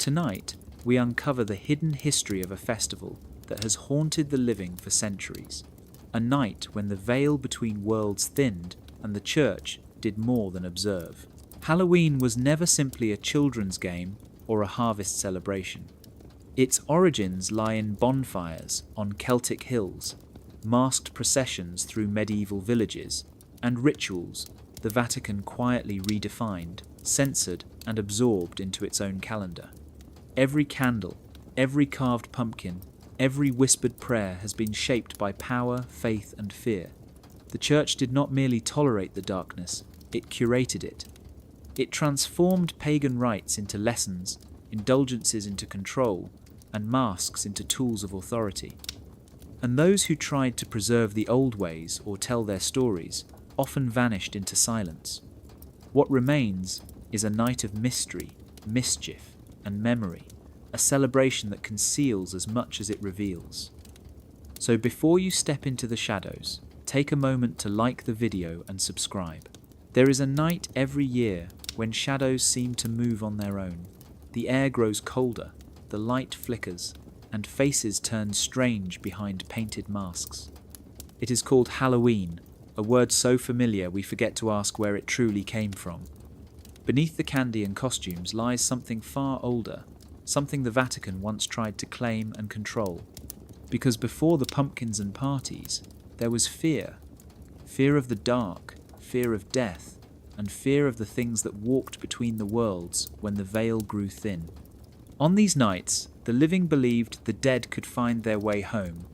Tonight, we uncover the hidden history of a festival that has haunted the living for centuries. A night when the veil between worlds thinned and the church did more than observe. Halloween was never simply a children's game or a harvest celebration. Its origins lie in bonfires on Celtic hills, masked processions through medieval villages, and rituals the Vatican quietly redefined, censored, and absorbed into its own calendar. Every candle, every carved pumpkin, every whispered prayer has been shaped by power, faith, and fear. The Church did not merely tolerate the darkness, it curated it. It transformed pagan rites into lessons, indulgences into control, and masks into tools of authority. And those who tried to preserve the old ways or tell their stories often vanished into silence. What remains is a night of mystery, mischief, and memory, a celebration that conceals as much as it reveals. So before you step into the shadows, take a moment to like the video and subscribe. There is a night every year when shadows seem to move on their own. The air grows colder, the light flickers, and faces turn strange behind painted masks. It is called Halloween, a word so familiar we forget to ask where it truly came from. Beneath the candy and costumes lies something far older, something the Vatican once tried to claim and control. Because before the pumpkins and parties, there was fear. Fear of the dark, fear of death, and fear of the things that walked between the worlds when the veil grew thin. On these nights, the living believed the dead could find their way home.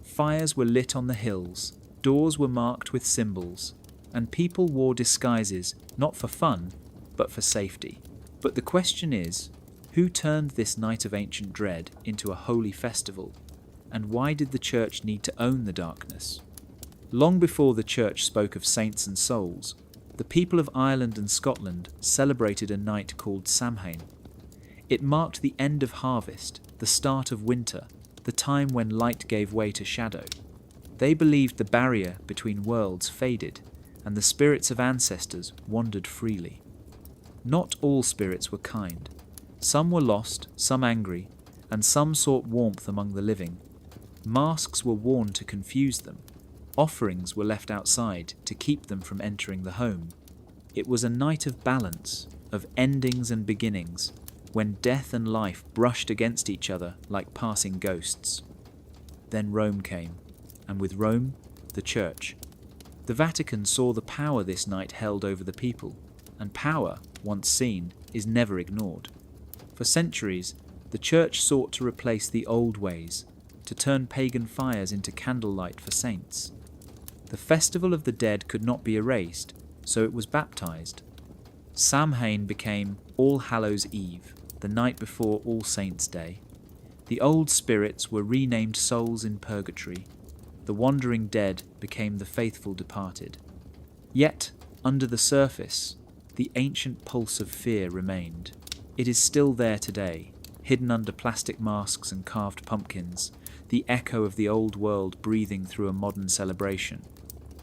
Fires were lit on the hills, doors were marked with symbols, and people wore disguises not for fun, but for safety. But the question is, who turned this night of ancient dread into a holy festival, and why did the Church need to own the darkness? Long before the Church spoke of saints and souls, the people of Ireland and Scotland celebrated a night called Samhain. It marked the end of harvest, the start of winter, the time when light gave way to shadow. They believed the barrier between worlds faded, and the spirits of ancestors wandered freely. Not all spirits were kind. Some were lost, some angry, and some sought warmth among the living. Masks were worn to confuse them. Offerings were left outside to keep them from entering the home. It was a night of balance, of endings and beginnings, when death and life brushed against each other like passing ghosts. Then Rome came, and with Rome, the Church. The Vatican saw the power this night held over the people, and power, once seen, is never ignored. For centuries, the Church sought to replace the old ways, to turn pagan fires into candlelight for saints. The festival of the dead could not be erased, so it was baptized. Samhain became All Hallows' Eve, the night before All Saints' Day. The old spirits were renamed souls in purgatory. The wandering dead became the faithful departed. Yet, under the surface, the ancient pulse of fear remained. It is still there today, hidden under plastic masks and carved pumpkins, the echo of the old world breathing through a modern celebration.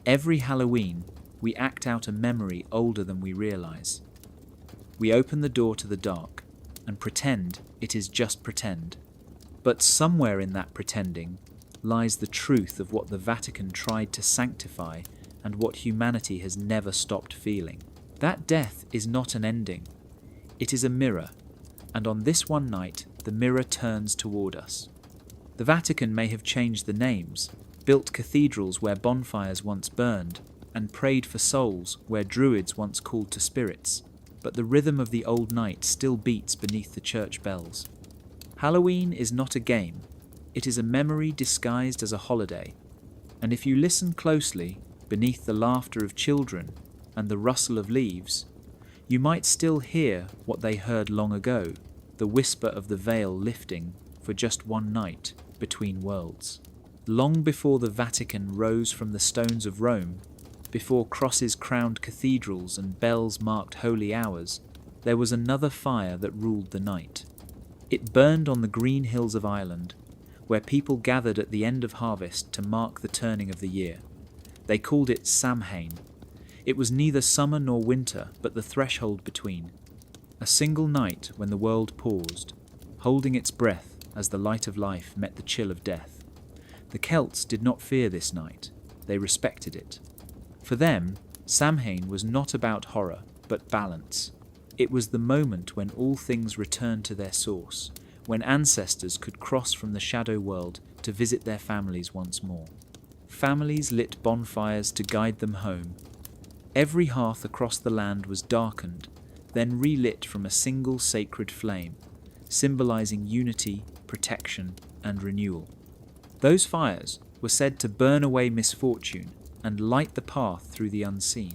Every Halloween, we act out a memory older than we realize. We open the door to the dark and pretend it is just pretend. But somewhere in that pretending lies the truth of what the Vatican tried to sanctify and what humanity has never stopped feeling. That death is not an ending. It is a mirror, and on this one night, the mirror turns toward us. The Vatican may have changed the names, built cathedrals where bonfires once burned, and prayed for souls where druids once called to spirits, but the rhythm of the old night still beats beneath the church bells. Halloween is not a game, it is a memory disguised as a holiday, and if you listen closely, beneath the laughter of children and the rustle of leaves, you might still hear what they heard long ago, the whisper of the veil lifting for just one night between worlds. Long before the Vatican rose from the stones of Rome, before crosses crowned cathedrals and bells marked holy hours, there was another fire that ruled the night. It burned on the green hills of Ireland, where people gathered at the end of harvest to mark the turning of the year. They called it Samhain. It was neither summer nor winter, but the threshold between. a single night when the world paused, holding its breath as the light of life met the chill of death. The Celts did not fear this night, they respected it. For them, Samhain was not about horror, but balance. It was the moment when all things returned to their source, when ancestors could cross from the shadow world to visit their families once more. Families lit bonfires to guide them home. Every hearth across the land was darkened, then relit from a single sacred flame, symbolizing unity, protection, and renewal. Those fires were said to burn away misfortune and light the path through the unseen.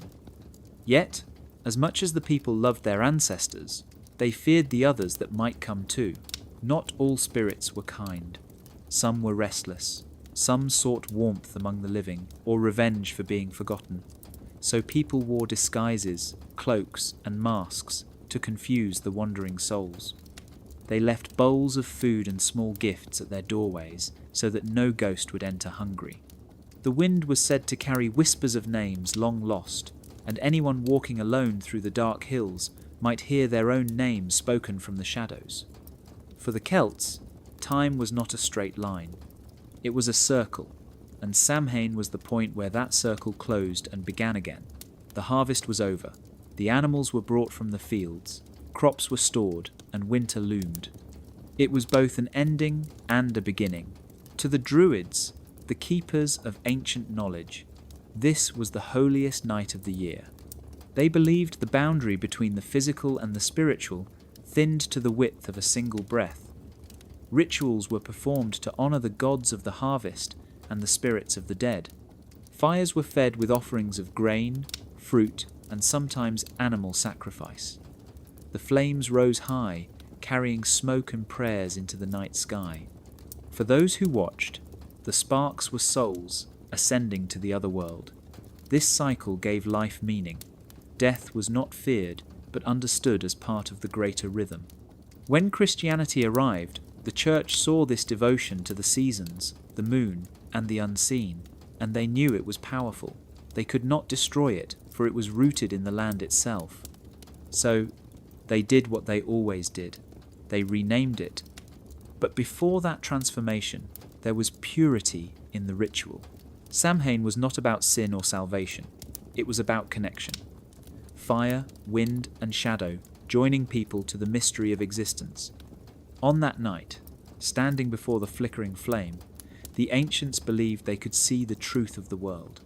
Yet, as much as the people loved their ancestors, they feared the others that might come too. Not all spirits were kind. Some were restless. Some sought warmth among the living, or revenge for being forgotten. So people wore disguises, cloaks, and masks to confuse the wandering souls. They left bowls of food and small gifts at their doorways so that no ghost would enter hungry. The wind was said to carry whispers of names long lost, and anyone walking alone through the dark hills might hear their own name spoken from the shadows. For the Celts, time was not a straight line. It was a circle, and Samhain was the point where that circle closed and began again. The harvest was over. The animals were brought from the fields. Crops were stored, and winter loomed. It was both an ending and a beginning. To the Druids, the keepers of ancient knowledge, this was the holiest night of the year. They believed the boundary between the physical and the spiritual thinned to the width of a single breath. Rituals were performed to honor the gods of the harvest and the spirits of the dead. Fires were fed with offerings of grain, fruit, and sometimes animal sacrifice. The flames rose high, carrying smoke and prayers into the night sky. For those who watched, the sparks were souls ascending to the other world. This cycle gave life meaning. Death was not feared, but understood as part of the greater rhythm. When Christianity arrived, the Church saw this devotion to the seasons, the moon, and the unseen, and they knew it was powerful. They could not destroy it, for it was rooted in the land itself. So, they did what they always did. They renamed it. But before that transformation, there was purity in the ritual. Samhain was not about sin or salvation. It was about connection. Fire, wind, and shadow joining people to the mystery of existence. On that night, standing before the flickering flame, the ancients believed they could see the truth of the world.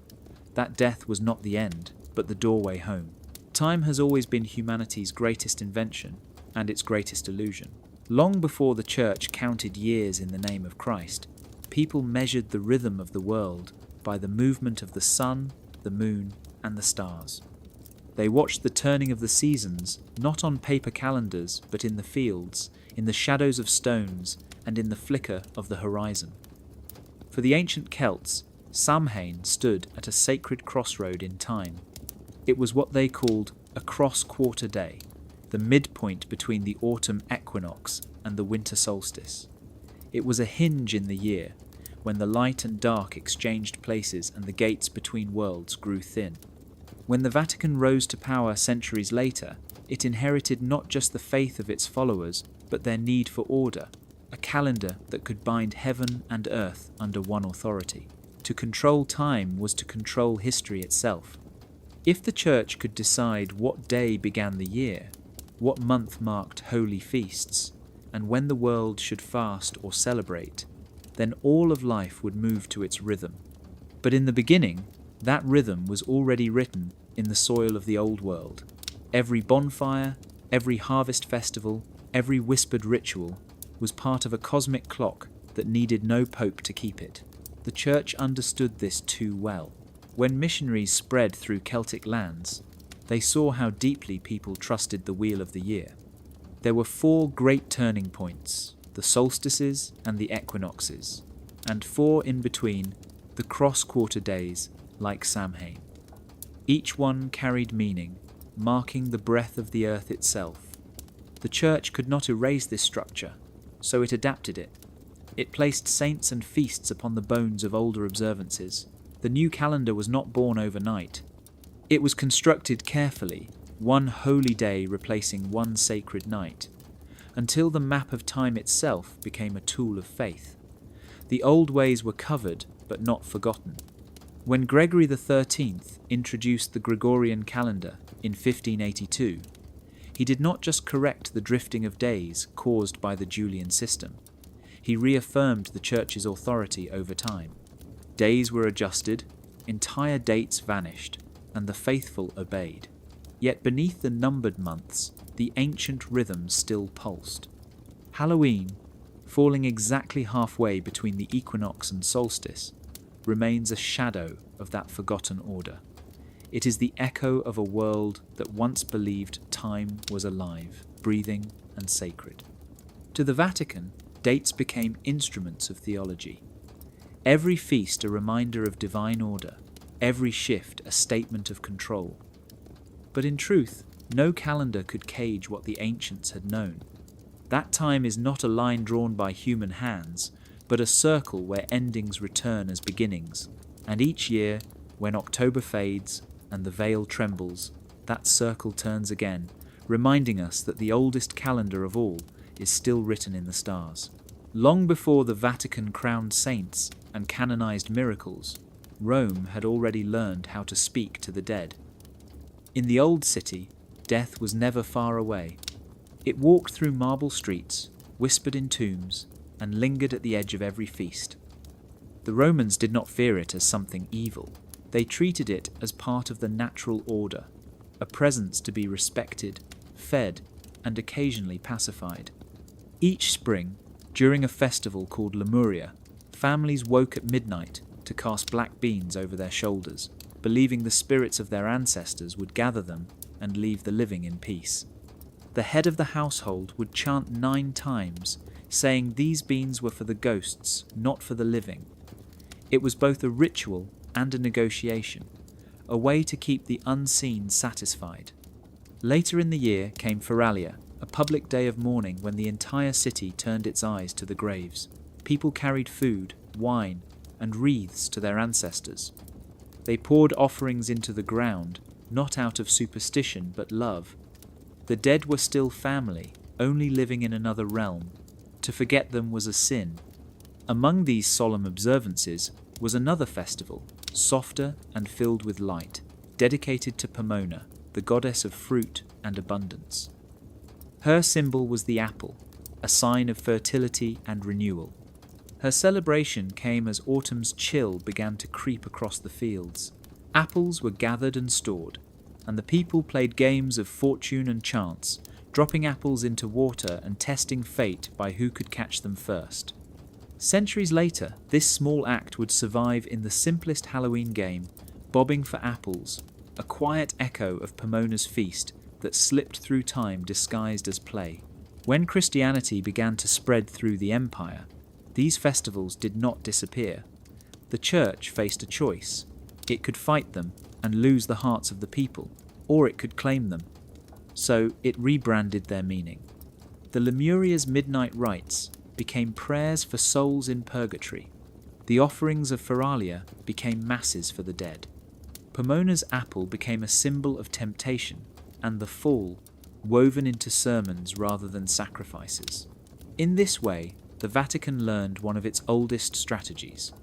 That death was not the end, but the doorway home. Time has always been humanity's greatest invention and its greatest illusion. Long before the Church counted years in the name of Christ, people measured the rhythm of the world by the movement of the sun, the moon, and the stars. They watched the turning of the seasons, not on paper calendars, but in the fields, in the shadows of stones, and in the flicker of the horizon. For the ancient Celts, Samhain stood at a sacred crossroad in time. It was what they called a cross-quarter day, the midpoint between the autumn equinox and the winter solstice. It was a hinge in the year, when the light and dark exchanged places and the gates between worlds grew thin. When the Vatican rose to power centuries later, it inherited not just the faith of its followers, but their need for order, a calendar that could bind heaven and earth under one authority. To control time was to control history itself. If the Church could decide what day began the year, what month marked holy feasts, and when the world should fast or celebrate, then all of life would move to its rhythm. But in the beginning, that rhythm was already written in the soil of the old world. Every bonfire, every harvest festival, every whispered ritual was part of a cosmic clock that needed no pope to keep it. The Church understood this too well. When missionaries spread through Celtic lands, they saw how deeply people trusted the wheel of the year. There were 4 great turning points, the solstices and the equinoxes, and 4 in between, the cross-quarter days, like Samhain. Each one carried meaning, marking the breath of the earth itself. The Church could not erase this structure, so it adapted it. It placed saints and feasts upon the bones of older observances. The new calendar was not born overnight. It was constructed carefully, one holy day replacing one sacred night, until the map of time itself became a tool of faith. The old ways were covered, but not forgotten. When Gregory XIII introduced the Gregorian calendar in 1582, he did not just correct the drifting of days caused by the Julian system. He reaffirmed the Church's authority over time. Days were adjusted, entire dates vanished, and the faithful obeyed. Yet beneath the numbered months, the ancient rhythm still pulsed. Halloween, falling exactly halfway between the equinox and solstice, remains a shadow of that forgotten order. It is the echo of a world that once believed time was alive, breathing, and sacred. To the Vatican, dates became instruments of theology. Every feast a reminder of divine order, every shift a statement of control. But in truth, no calendar could cage what the ancients had known. That time is not a line drawn by human hands, but a circle where endings return as beginnings. And each year, when October fades and the veil trembles, that circle turns again, reminding us that the oldest calendar of all is still written in the stars. Long before the Vatican crowned saints and canonized miracles, Rome had already learned how to speak to the dead. In the old city, death was never far away. It walked through marble streets, whispered in tombs, and lingered at the edge of every feast. The Romans did not fear it as something evil. They treated it as part of the natural order, a presence to be respected, fed, and occasionally pacified. Each spring, during a festival called Lemuria, families woke at midnight to cast black beans over their shoulders, believing the spirits of their ancestors would gather them and leave the living in peace. The head of the household would chant 9 times, saying these beans were for the ghosts, not for the living. It was both a ritual and a negotiation, a way to keep the unseen satisfied. Later in the year came Feralia, a public day of mourning when the entire city turned its eyes to the graves. People carried food, wine, and wreaths to their ancestors. They poured offerings into the ground, not out of superstition but love. The dead were still family, only living in another realm. To forget them was a sin. Among these solemn observances was another festival, softer and filled with light, dedicated to Pomona, the goddess of fruit and abundance. Her symbol was the apple, a sign of fertility and renewal. Her celebration came as autumn's chill began to creep across the fields. Apples were gathered and stored, and the people played games of fortune and chance, dropping apples into water and testing fate by who could catch them first. Centuries later, this small act would survive in the simplest Halloween game, bobbing for apples, a quiet echo of Pomona's feast that slipped through time disguised as play. When Christianity began to spread through the empire, these festivals did not disappear. The church faced a choice. It could fight them and lose the hearts of the people, or it could claim them. So it rebranded their meaning. The Lemuria's midnight rites became prayers for souls in purgatory. The offerings of Feralia became masses for the dead. Pomona's apple became a symbol of temptation and the fall, woven into sermons rather than sacrifices. In this way, the Vatican learned one of its oldest strategies.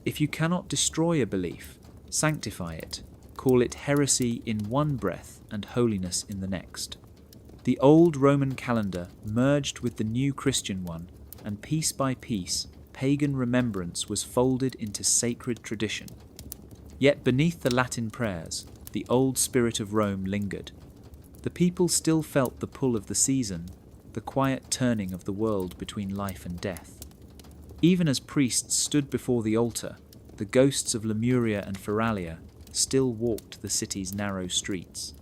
If you cannot destroy a belief, sanctify it. Call it heresy in one breath and holiness in the next. The old Roman calendar merged with the new Christian one, and piece by piece, pagan remembrance was folded into sacred tradition. Yet beneath the Latin prayers, the old spirit of Rome lingered. The people still felt the pull of the season, the quiet turning of the world between life and death. Even as priests stood before the altar, the ghosts of Lemuria and Feralia still walked the city's narrow streets.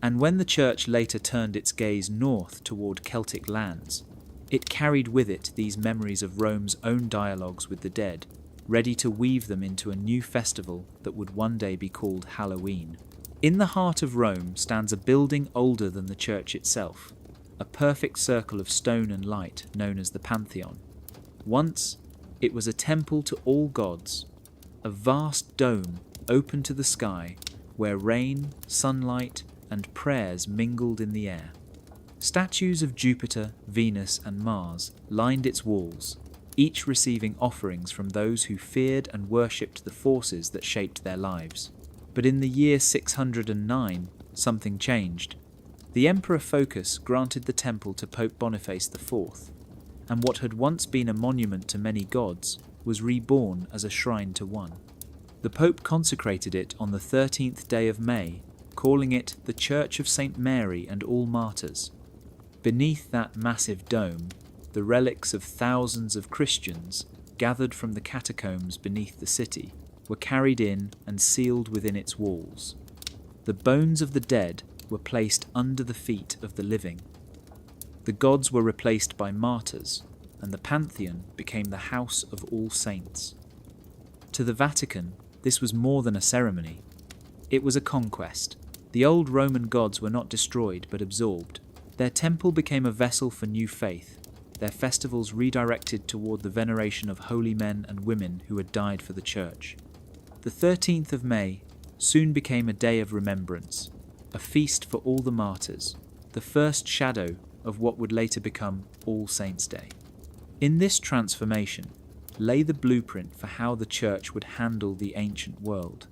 And when the church later turned its gaze north toward Celtic lands, it carried with it these memories of Rome's own dialogues with the dead, ready to weave them into a new festival that would one day be called Halloween. In the heart of Rome stands a building older than the church itself, a perfect circle of stone and light known as the Pantheon. Once, it was a temple to all gods, a vast dome open to the sky where rain, sunlight, and prayers mingled in the air. Statues of Jupiter, Venus, and Mars lined its walls, each receiving offerings from those who feared and worshipped the forces that shaped their lives. But in the year 609, something changed. The Emperor Phocas granted the temple to Pope Boniface IV, and what had once been a monument to many gods was reborn as a shrine to one. The Pope consecrated it on the 13th day of May, calling it the Church of St. Mary and All Martyrs. Beneath that massive dome, the relics of thousands of Christians, gathered from the catacombs beneath the city, were carried in and sealed within its walls. The bones of the dead were placed under the feet of the living. The gods were replaced by martyrs, and the Pantheon became the house of all saints. To the Vatican, this was more than a ceremony. It was a conquest. The old Roman gods were not destroyed but absorbed. Their temple became a vessel for new faith, their festivals redirected toward the veneration of holy men and women who had died for the Church. The 13th of May soon became a day of remembrance, a feast for all the martyrs, the first shadow of what would later become All Saints' Day. In this transformation lay the blueprint for how the Church would handle the ancient world.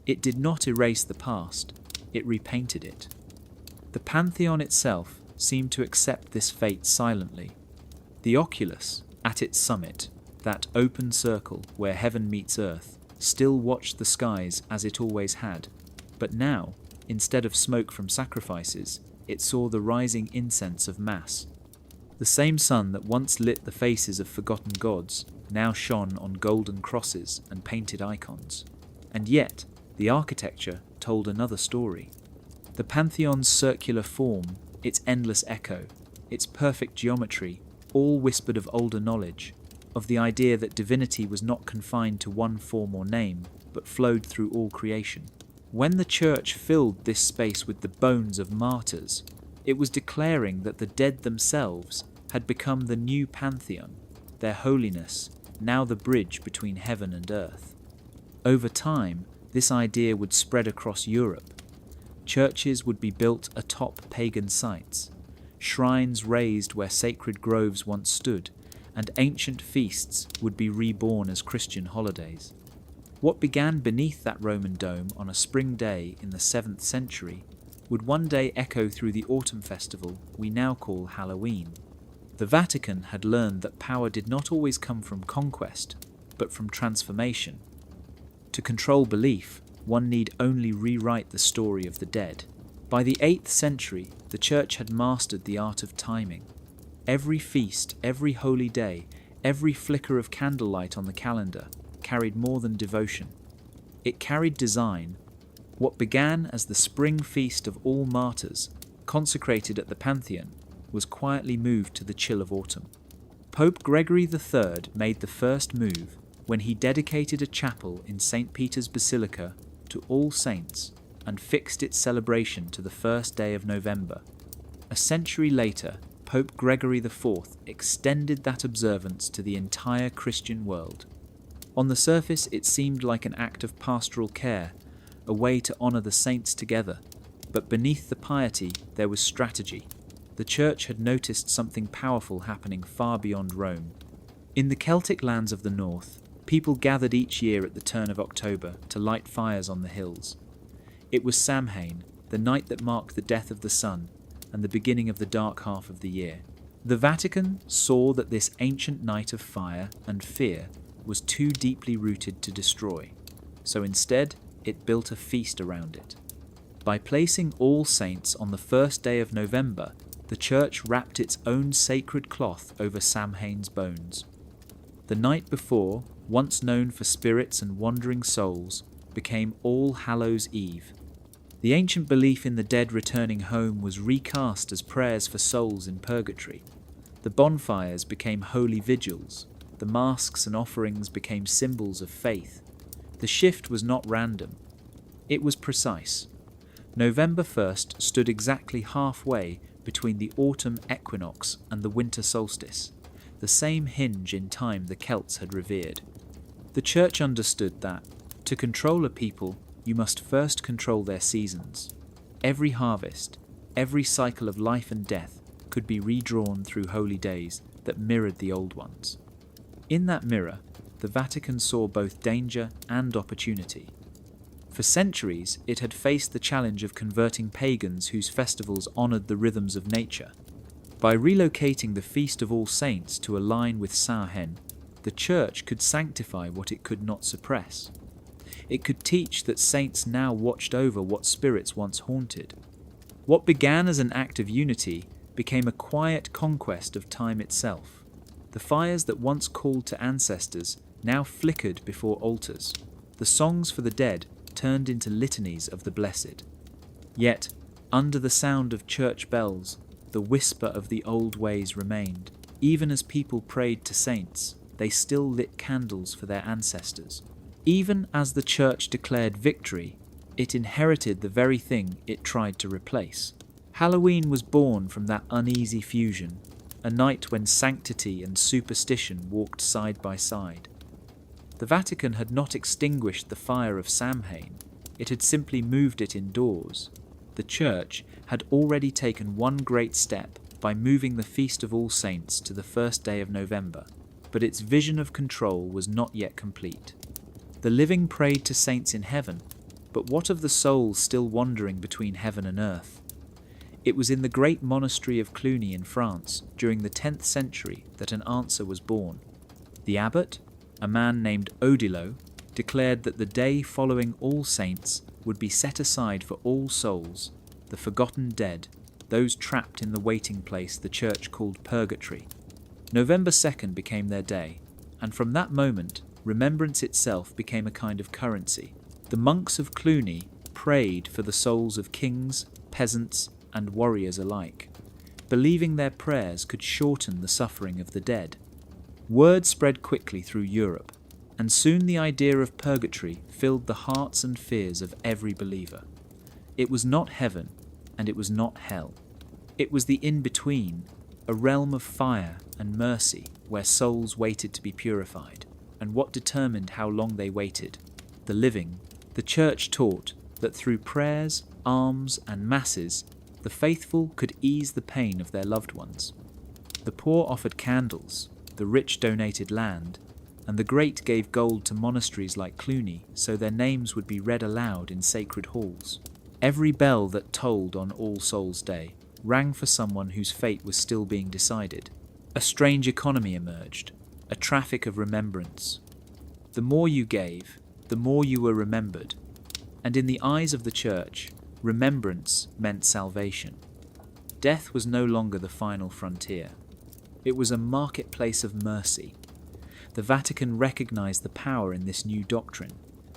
It did not erase the past, it repainted it. The Pantheon itself seemed to accept this fate silently. The oculus, at its summit, that open circle where heaven meets earth, still watched the skies as it always had, but now, instead of smoke from sacrifices, it saw the rising incense of Mass. The same sun that once lit the faces of forgotten gods now shone on golden crosses and painted icons. And yet, the architecture told another story. The Pantheon's circular form, its endless echo, its perfect geometry, all whispered of older knowledge, of the idea that divinity was not confined to one form or name, but flowed through all creation. When the Church filled this space with the bones of martyrs, it was declaring that the dead themselves had become the new Pantheon, their holiness, now the bridge between heaven and earth. Over time, this idea would spread across Europe. Churches would be built atop pagan sites, shrines raised where sacred groves once stood, and ancient feasts would be reborn as Christian holidays. What began beneath that Roman dome on a spring day in the 7th century would one day echo through the autumn festival we now call Halloween. The Vatican had learned that power did not always come from conquest, but from transformation. To control belief, one need only rewrite the story of the dead. By the 8th century, the Church had mastered the art of timing. Every feast, every holy day, every flicker of candlelight on the calendar carried more than devotion. It carried design. What began as the spring feast of all martyrs, consecrated at the Pantheon, was quietly moved to the chill of autumn. Pope Gregory III made the first move when he dedicated a chapel in St. Peter's Basilica to All Saints and fixed its celebration to the first day of November. A century later, Pope Gregory IV extended that observance to the entire Christian world. On the surface, it seemed like an act of pastoral care, a way to honour the saints together, but beneath the piety there was strategy. The Church had noticed something powerful happening far beyond Rome. In the Celtic lands of the north, people gathered each year at the turn of October to light fires on the hills. It was Samhain, the night that marked the death of the sun and the beginning of the dark half of the year. The Vatican saw that this ancient night of fire and fear was too deeply rooted to destroy, so instead it built a feast around it. By placing All Saints on the first day of November, the Church wrapped its own sacred cloth over Samhain's bones. The night before, once known for spirits and wandering souls, became All Hallows' Eve. The ancient belief in the dead returning home was recast as prayers for souls in purgatory. The bonfires became holy vigils. The masks and offerings became symbols of faith. The shift was not random. It was precise. November 1st stood exactly halfway between the autumn equinox and the winter solstice, the same hinge in time the Celts had revered. The Church understood that, to control a people, you must first control their seasons. Every harvest, every cycle of life and death could be redrawn through holy days that mirrored the old ones. In that mirror, the Vatican saw both danger and opportunity. For centuries, it had faced the challenge of converting pagans whose festivals honoured the rhythms of nature. By relocating the Feast of All Saints to align with Samhain, the Church could sanctify what it could not suppress. It could teach that saints now watched over what spirits once haunted. What began as an act of unity became a quiet conquest of time itself. The fires that once called to ancestors now flickered before altars. The songs for the dead turned into litanies of the blessed. Yet, under the sound of church bells, the whisper of the old ways remained. Even as people prayed to saints, they still lit candles for their ancestors. Even as the Church declared victory, it inherited the very thing it tried to replace. Halloween was born from that uneasy fusion, a night when sanctity and superstition walked side by side. The Vatican had not extinguished the fire of Samhain, it had simply moved it indoors. The Church had already taken one great step by moving the Feast of All Saints to the first day of November, but its vision of control was not yet complete. The living prayed to saints in heaven, but what of the souls still wandering between heaven and earth? It was in the great monastery of Cluny in France during the 10th century that an answer was born. The abbot, a man named Odilo, declared that the day following All Saints would be set aside for all souls, the forgotten dead, those trapped in the waiting place the Church called purgatory. November 2nd became their day, and from that moment, remembrance itself became a kind of currency. The monks of Cluny prayed for the souls of kings, peasants, and warriors alike, believing their prayers could shorten the suffering of the dead. Word spread quickly through Europe, and soon the idea of purgatory filled the hearts and fears of every believer. It was not heaven, and it was not hell. It was the in-between, a realm of fire and mercy where souls waited to be purified. And what determined how long they waited? The living. The Church taught that through prayers, alms, and masses, the faithful could ease the pain of their loved ones. The poor offered candles, the rich donated land, and the great gave gold to monasteries like Cluny so their names would be read aloud in sacred halls. Every bell that tolled on All Souls' Day rang for someone whose fate was still being decided. A strange economy emerged, a traffic of remembrance. The more you gave, the more you were remembered, and in the eyes of the Church, remembrance meant salvation. Death was no longer the final frontier. It was a marketplace of mercy. The Vatican recognized the power in this new doctrine.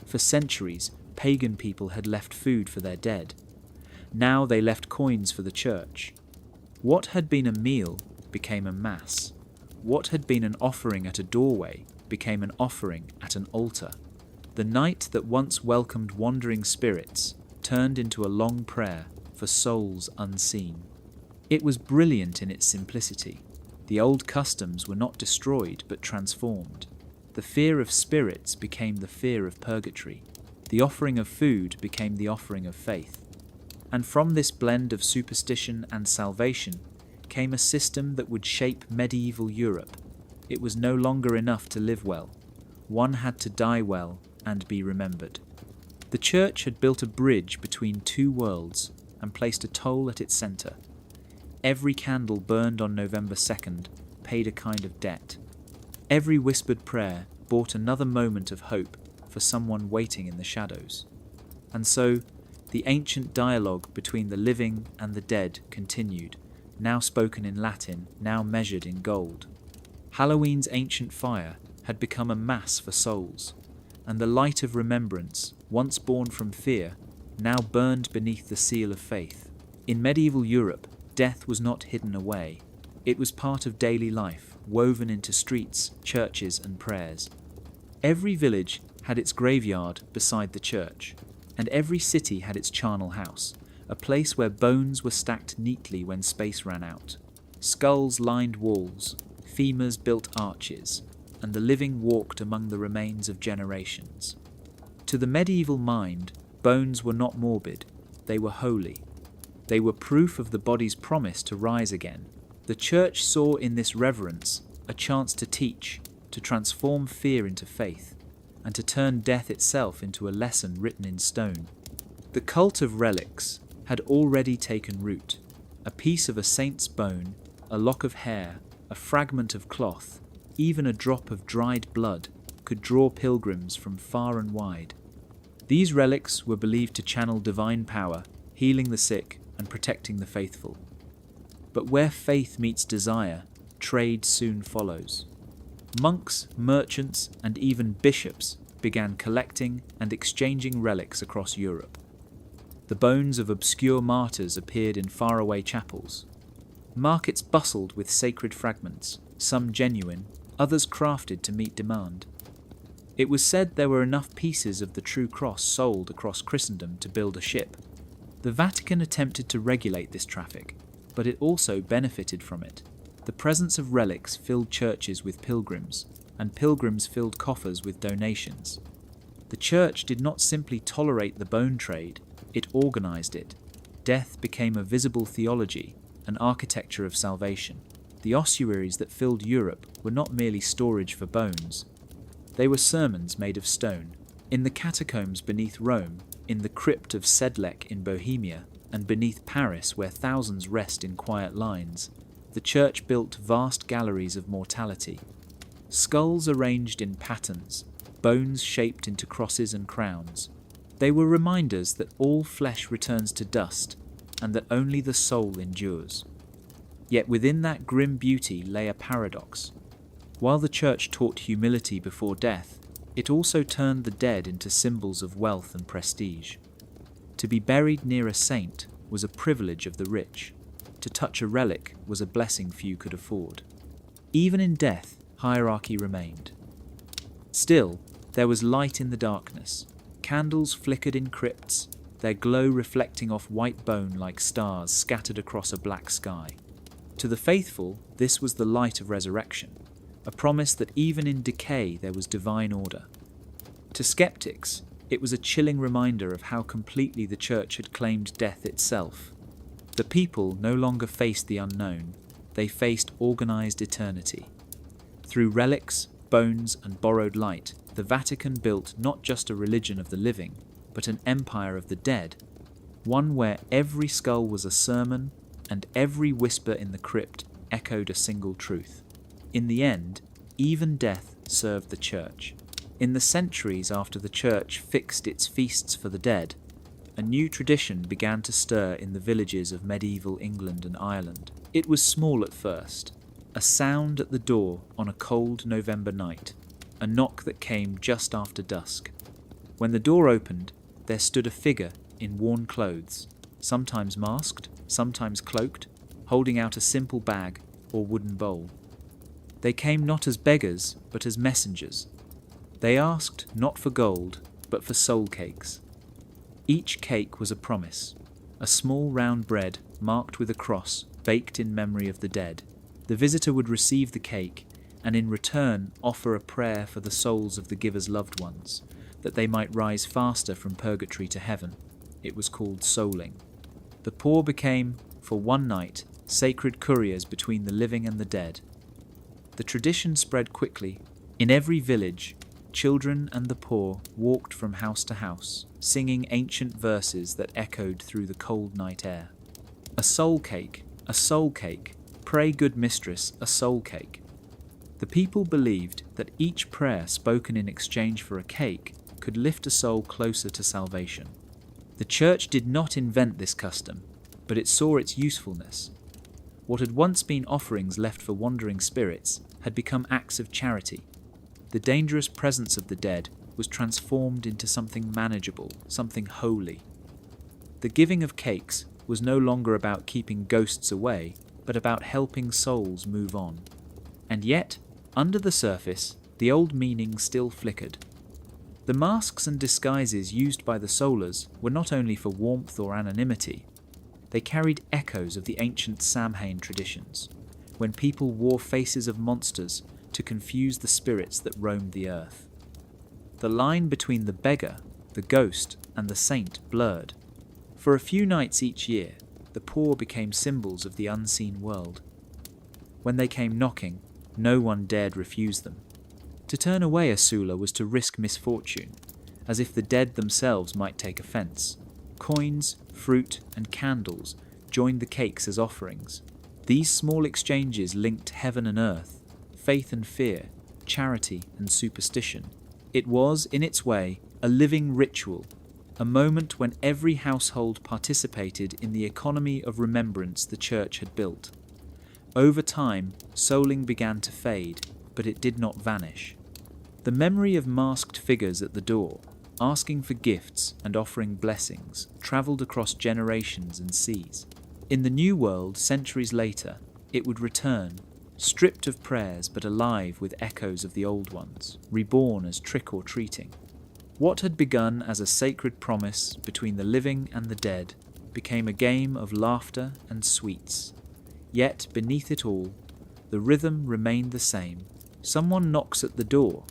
For centuries, pagan people had left food for their dead. Now they left coins for the Church. What had been a meal became a mass. What had been an offering at a doorway became an offering at an altar. The night that once welcomed wandering spirits turned into a long prayer for souls unseen. It was brilliant in its simplicity. The old customs were not destroyed but transformed. The fear of spirits became the fear of purgatory. The offering of food became the offering of faith. And from this blend of superstition and salvation came a system that would shape medieval Europe. It was no longer enough to live well. One had to die well and be remembered. The Church had built a bridge between two worlds and placed a toll at its centre. Every candle burned on November 2nd paid a kind of debt. Every whispered prayer bought another moment of hope for someone waiting in the shadows. And so, the ancient dialogue between the living and the dead continued, now spoken in Latin, now measured in gold. Halloween's ancient fire had become a mass for souls, and the light of remembrance, once born from fear, now burned beneath the seal of faith. In medieval Europe, death was not hidden away. It was part of daily life, woven into streets, churches, and prayers. Every village had its graveyard beside the church, and every city had its charnel house, a place where bones were stacked neatly when space ran out. Skulls lined walls, femurs built arches, and the living walked among the remains of generations. To the medieval mind, bones were not morbid, they were holy. They were proof of the body's promise to rise again. The Church saw in this reverence a chance to teach, to transform fear into faith, and to turn death itself into a lesson written in stone. The cult of relics had already taken root. A piece of a saint's bone, a lock of hair, a fragment of cloth, even a drop of dried blood could draw pilgrims from far and wide. These relics were believed to channel divine power, healing the sick and protecting the faithful. But where faith meets desire, trade soon follows. Monks, merchants, and even bishops began collecting and exchanging relics across Europe. The bones of obscure martyrs appeared in faraway chapels. Markets bustled with sacred fragments, some genuine, others crafted to meet demand. It was said there were enough pieces of the true cross sold across Christendom to build a ship. The Vatican attempted to regulate this traffic, but it also benefited from it. The presence of relics filled churches with pilgrims, and pilgrims filled coffers with donations. The Church did not simply tolerate the bone trade, it organized it. Death became a visible theology, an architecture of salvation. The ossuaries that filled Europe were not merely storage for bones. They were sermons made of stone. In the catacombs beneath Rome, in the crypt of Sedlec in Bohemia, and beneath Paris where thousands rest in quiet lines, the Church built vast galleries of mortality. Skulls arranged in patterns, bones shaped into crosses and crowns. They were reminders that all flesh returns to dust, and that only the soul endures. Yet within that grim beauty lay a paradox. While the Church taught humility before death, it also turned the dead into symbols of wealth and prestige. To be buried near a saint was a privilege of the rich. To touch a relic was a blessing few could afford. Even in death, hierarchy remained. Still, there was light in the darkness. Candles flickered in crypts, their glow reflecting off white bone like stars scattered across a black sky. To the faithful, this was the light of resurrection, a promise that even in decay there was divine order. To skeptics, it was a chilling reminder of how completely the Church had claimed death itself. The people no longer faced the unknown, they faced organized eternity. Through relics, bones, and borrowed light, the Vatican built not just a religion of the living, but an empire of the dead, one where every skull was a sermon and every whisper in the crypt echoed a single truth. In the end, even death served the Church. In the centuries after the Church fixed its feasts for the dead, a new tradition began to stir in the villages of medieval England and Ireland. It was small at first, a sound at the door on a cold November night, a knock that came just after dusk. When the door opened, there stood a figure in worn clothes, sometimes masked, sometimes cloaked, holding out a simple bag or wooden bowl. They came not as beggars, but as messengers. They asked not for gold, but for soul cakes. Each cake was a promise, a small round bread marked with a cross, baked in memory of the dead. The visitor would receive the cake, and in return offer a prayer for the souls of the giver's loved ones, that they might rise faster from purgatory to heaven. It was called souling. The poor became, for one night, sacred couriers between the living and the dead. The tradition spread quickly. In every village, children and the poor walked from house to house, singing ancient verses that echoed through the cold night air. A soul cake, pray good mistress, a soul cake. The people believed that each prayer spoken in exchange for a cake could lift a soul closer to salvation. The Church did not invent this custom, but it saw its usefulness. What had once been offerings left for wandering spirits had become acts of charity. The dangerous presence of the dead was transformed into something manageable, something holy. The giving of cakes was no longer about keeping ghosts away, but about helping souls move on. And yet, under the surface, the old meaning still flickered. The masks and disguises used by the soulers were not only for warmth or anonymity, they carried echoes of the ancient Samhain traditions, when people wore faces of monsters to confuse the spirits that roamed the earth. The line between the beggar, the ghost, and the saint blurred. For a few nights each year, the poor became symbols of the unseen world. When they came knocking, no one dared refuse them. To turn away a Sula was to risk misfortune, as if the dead themselves might take offence. Coins, fruit, and candles joined the cakes as offerings. These small exchanges linked heaven and earth, faith and fear, charity and superstition. It was, in its way, a living ritual, a moment when every household participated in the economy of remembrance the Church had built. Over time, souling began to fade, but it did not vanish. The memory of masked figures at the door, asking for gifts and offering blessings, travelled across generations and seas. In the New World, centuries later, it would return, stripped of prayers but alive with echoes of the old ones, reborn as trick-or-treating. What had begun as a sacred promise between the living and the dead became a game of laughter and sweets. Yet, beneath it all, the rhythm remained the same. Someone knocks at the door,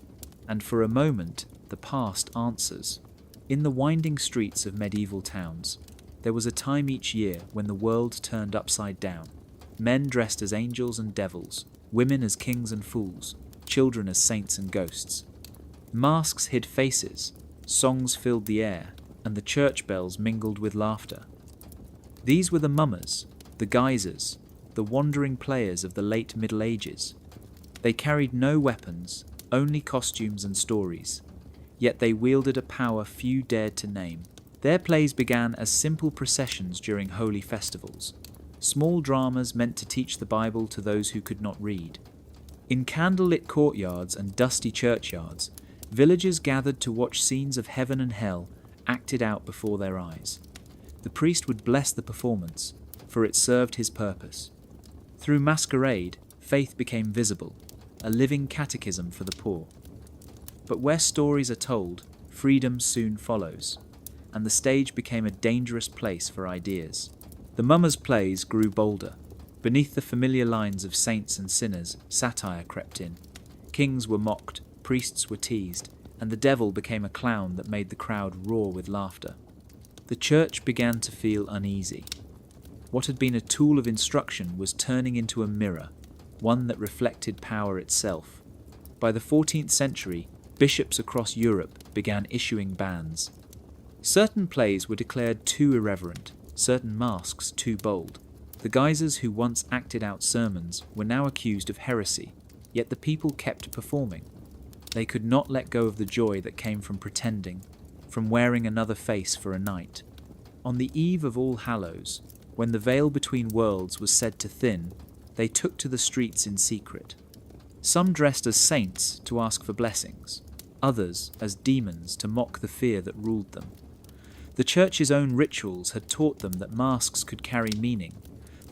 and for a moment, the past answers. In the winding streets of medieval towns, there was a time each year when the world turned upside down. Men dressed as angels and devils, women as kings and fools, children as saints and ghosts. Masks hid faces, songs filled the air, and the church bells mingled with laughter. These were the mummers, the geysers, the wandering players of the late Middle Ages. They carried no weapons, only costumes and stories, yet they wielded a power few dared to name. Their plays began as simple processions during holy festivals, small dramas meant to teach the Bible to those who could not read. In candlelit courtyards and dusty churchyards, villagers gathered to watch scenes of heaven and hell acted out before their eyes. The priest would bless the performance, for it served his purpose. Through masquerade, faith became visible, a living catechism for the poor. But where stories are told, freedom soon follows, and the stage became a dangerous place for ideas. The mummers' plays grew bolder. Beneath the familiar lines of saints and sinners, satire crept in. Kings were mocked, priests were teased, and the devil became a clown that made the crowd roar with laughter. The church began to feel uneasy. What had been a tool of instruction was turning into a mirror, one that reflected power itself. By the 14th century, bishops across Europe began issuing bans. Certain plays were declared too irreverent, certain masks too bold. The geysers who once acted out sermons were now accused of heresy, yet the people kept performing. They could not let go of the joy that came from pretending, from wearing another face for a night. On the eve of All Hallows, when the veil between worlds was said to thin, they took to the streets in secret. Some dressed as saints to ask for blessings, others as demons to mock the fear that ruled them. The church's own rituals had taught them that masks could carry meaning,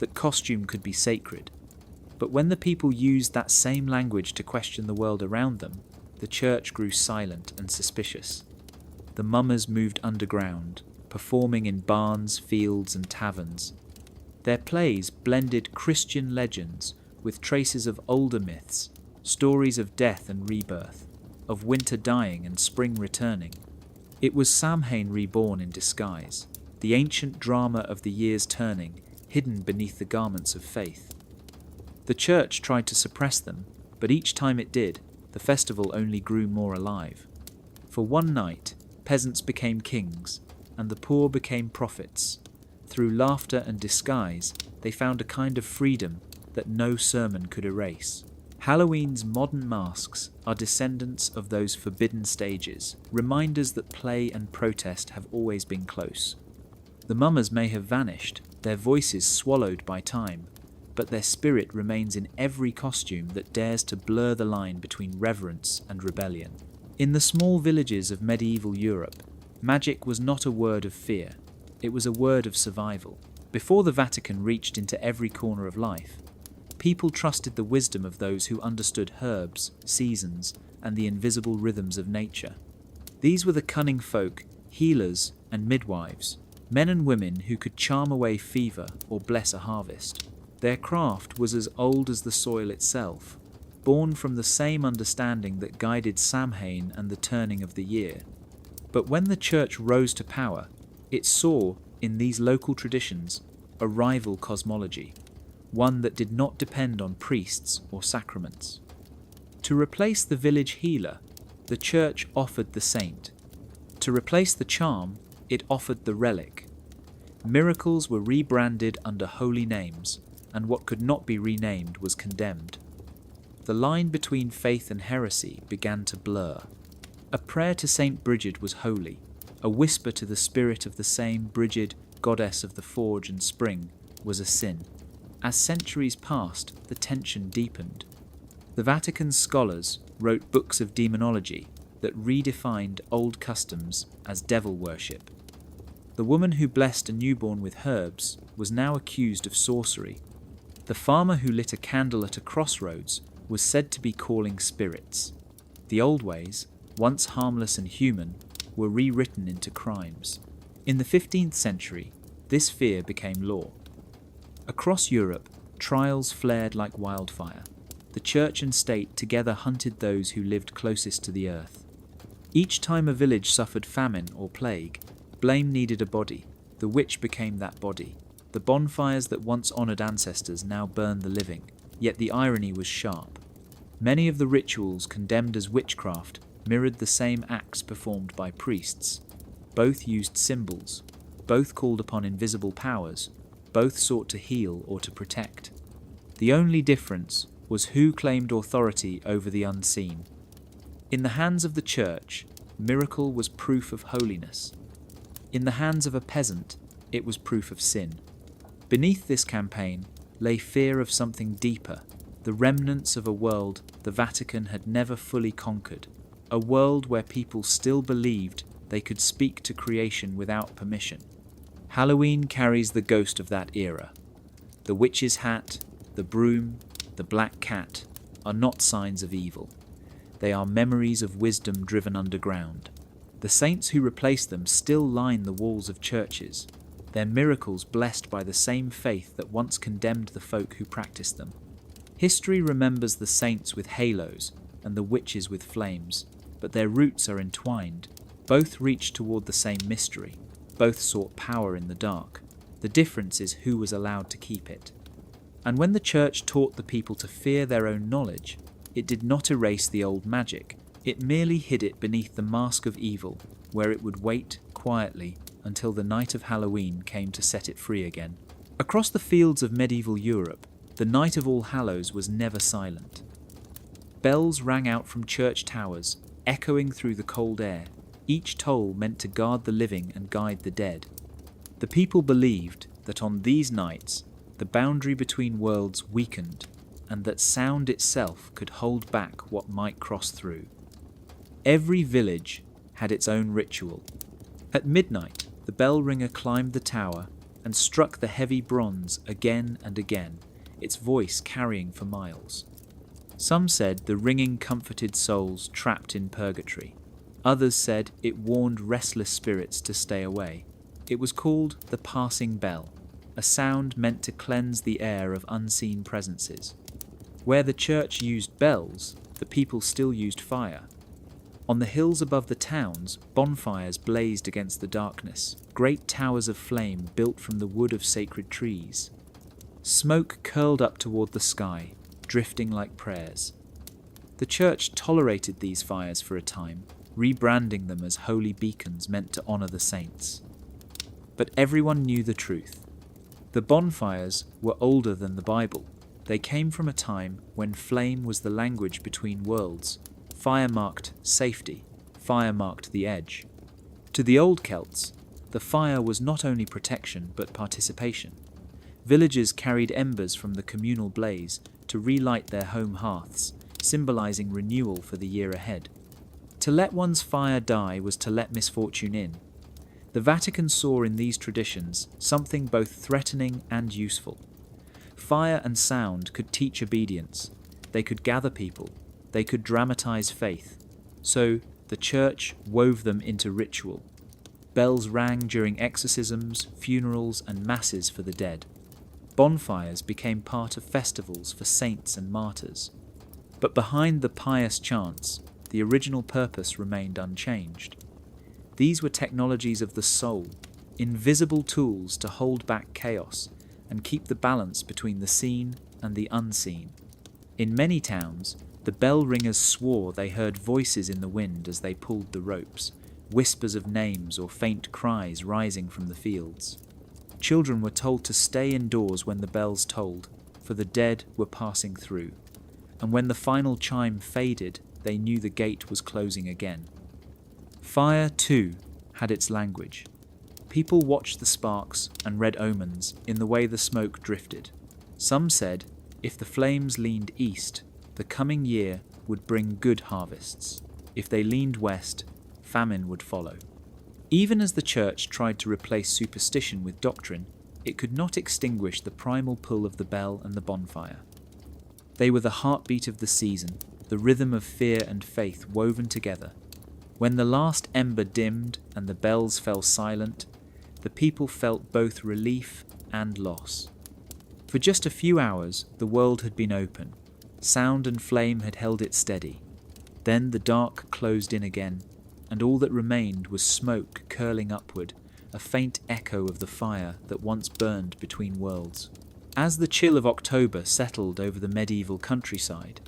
that costume could be sacred. But when the people used that same language to question the world around them, the church grew silent and suspicious. The mummers moved underground, performing in barns, fields, and taverns. Their plays blended Christian legends with traces of older myths, stories of death and rebirth, of winter dying and spring returning. It was Samhain reborn in disguise, the ancient drama of the year's turning, hidden beneath the garments of faith. The church tried to suppress them, but each time it did, the festival only grew more alive. For one night, peasants became kings, and the poor became prophets. Through laughter and disguise, they found a kind of freedom that no sermon could erase. Halloween's modern masks are descendants of those forbidden stages, reminders that play and protest have always been close. The mummers may have vanished, their voices swallowed by time, but their spirit remains in every costume that dares to blur the line between reverence and rebellion. In the small villages of medieval Europe, magic was not a word of fear, it was a word of survival. Before the Vatican reached into every corner of life, people trusted the wisdom of those who understood herbs, seasons, and the invisible rhythms of nature. These were the cunning folk, healers, and midwives, men and women who could charm away fever or bless a harvest. Their craft was as old as the soil itself, born from the same understanding that guided Samhain and the turning of the year. But when the church rose to power, it saw, in these local traditions, a rival cosmology, one that did not depend on priests or sacraments. To replace the village healer, the church offered the saint. To replace the charm, it offered the relic. Miracles were rebranded under holy names, and what could not be renamed was condemned. The line between faith and heresy began to blur. A prayer to Saint Brigid was holy. A whisper to the spirit of the same Brigid, goddess of the forge and spring, was a sin. As centuries passed, the tension deepened. The Vatican's scholars wrote books of demonology that redefined old customs as devil worship. The woman who blessed a newborn with herbs was now accused of sorcery. The farmer who lit a candle at a crossroads was said to be calling spirits. The old ways, once harmless and human, were rewritten into crimes. In the 15th century, this fear became law. Across Europe, trials flared like wildfire. The church and state together hunted those who lived closest to the earth. Each time a village suffered famine or plague, blame needed a body. The witch became that body. The bonfires that once honoured ancestors now burned the living, yet the irony was sharp. Many of the rituals condemned as witchcraft mirrored the same acts performed by priests. Both used symbols, both called upon invisible powers, both sought to heal or to protect. The only difference was who claimed authority over the unseen. In the hands of the church, miracle was proof of holiness. In the hands of a peasant, it was proof of sin. Beneath this campaign lay fear of something deeper, the remnants of a world the Vatican had never fully conquered, a world where people still believed they could speak to creation without permission. Halloween carries the ghost of that era. The witch's hat, the broom, the black cat are not signs of evil. They are memories of wisdom driven underground. The saints who replaced them still line the walls of churches, their miracles blessed by the same faith that once condemned the folk who practiced them. History remembers the saints with halos and the witches with flames, but their roots are entwined. Both reach toward the same mystery. Both sought power in the dark. The difference is who was allowed to keep it. And when the church taught the people to fear their own knowledge, it did not erase the old magic. It merely hid it beneath the mask of evil, where it would wait quietly until the night of Halloween came to set it free again. Across the fields of medieval Europe, the night of All Hallows was never silent. Bells rang out from church towers, echoing through the cold air, each toll meant to guard the living and guide the dead. The people believed that on these nights, the boundary between worlds weakened, and that sound itself could hold back what might cross through. Every village had its own ritual. At midnight, the bell ringer climbed the tower and struck the heavy bronze again and again, its voice carrying for miles. Some said the ringing comforted souls trapped in purgatory. Others said it warned restless spirits to stay away. It was called the passing bell, a sound meant to cleanse the air of unseen presences. Where the church used bells, the people still used fire. On the hills above the towns, bonfires blazed against the darkness, great towers of flame built from the wood of sacred trees. Smoke curled up toward the sky, drifting like prayers. The church tolerated these fires for a time, rebranding them as holy beacons meant to honor the saints. But everyone knew the truth. The bonfires were older than the Bible. They came from a time when flame was the language between worlds. Fire marked safety, fire marked the edge. To the old Celts, the fire was not only protection but participation. Villagers carried embers from the communal blaze to relight their home hearths, symbolizing renewal for the year ahead. To let one's fire die was to let misfortune in. The Vatican saw in these traditions something both threatening and useful. Fire and sound could teach obedience. They could gather people. They could dramatize faith. So the church wove them into ritual. Bells rang during exorcisms, funerals, and masses for the dead. Bonfires became part of festivals for saints and martyrs. But behind the pious chants, the original purpose remained unchanged. These were technologies of the soul, invisible tools to hold back chaos, and keep the balance between the seen and the unseen. In many towns, the bell ringers swore they heard voices in the wind as they pulled the ropes, whispers of names or faint cries rising from the fields. Children were told to stay indoors when the bells tolled, for the dead were passing through, and when the final chime faded, they knew the gate was closing again. Fire, too, had its language. People watched the sparks and read omens in the way the smoke drifted. Some said, if the flames leaned east, the coming year would bring good harvests. If they leaned west, famine would follow. Even as the church tried to replace superstition with doctrine, it could not extinguish the primal pull of the bell and the bonfire. They were the heartbeat of the season, the rhythm of fear and faith woven together. When the last ember dimmed and the bells fell silent, the people felt both relief and loss. For just a few hours, the world had been open. Sound and flame had held it steady. Then the dark closed in again, and all that remained was smoke curling upward, a faint echo of the fire that once burned between worlds. As the chill of October settled over the medieval countryside,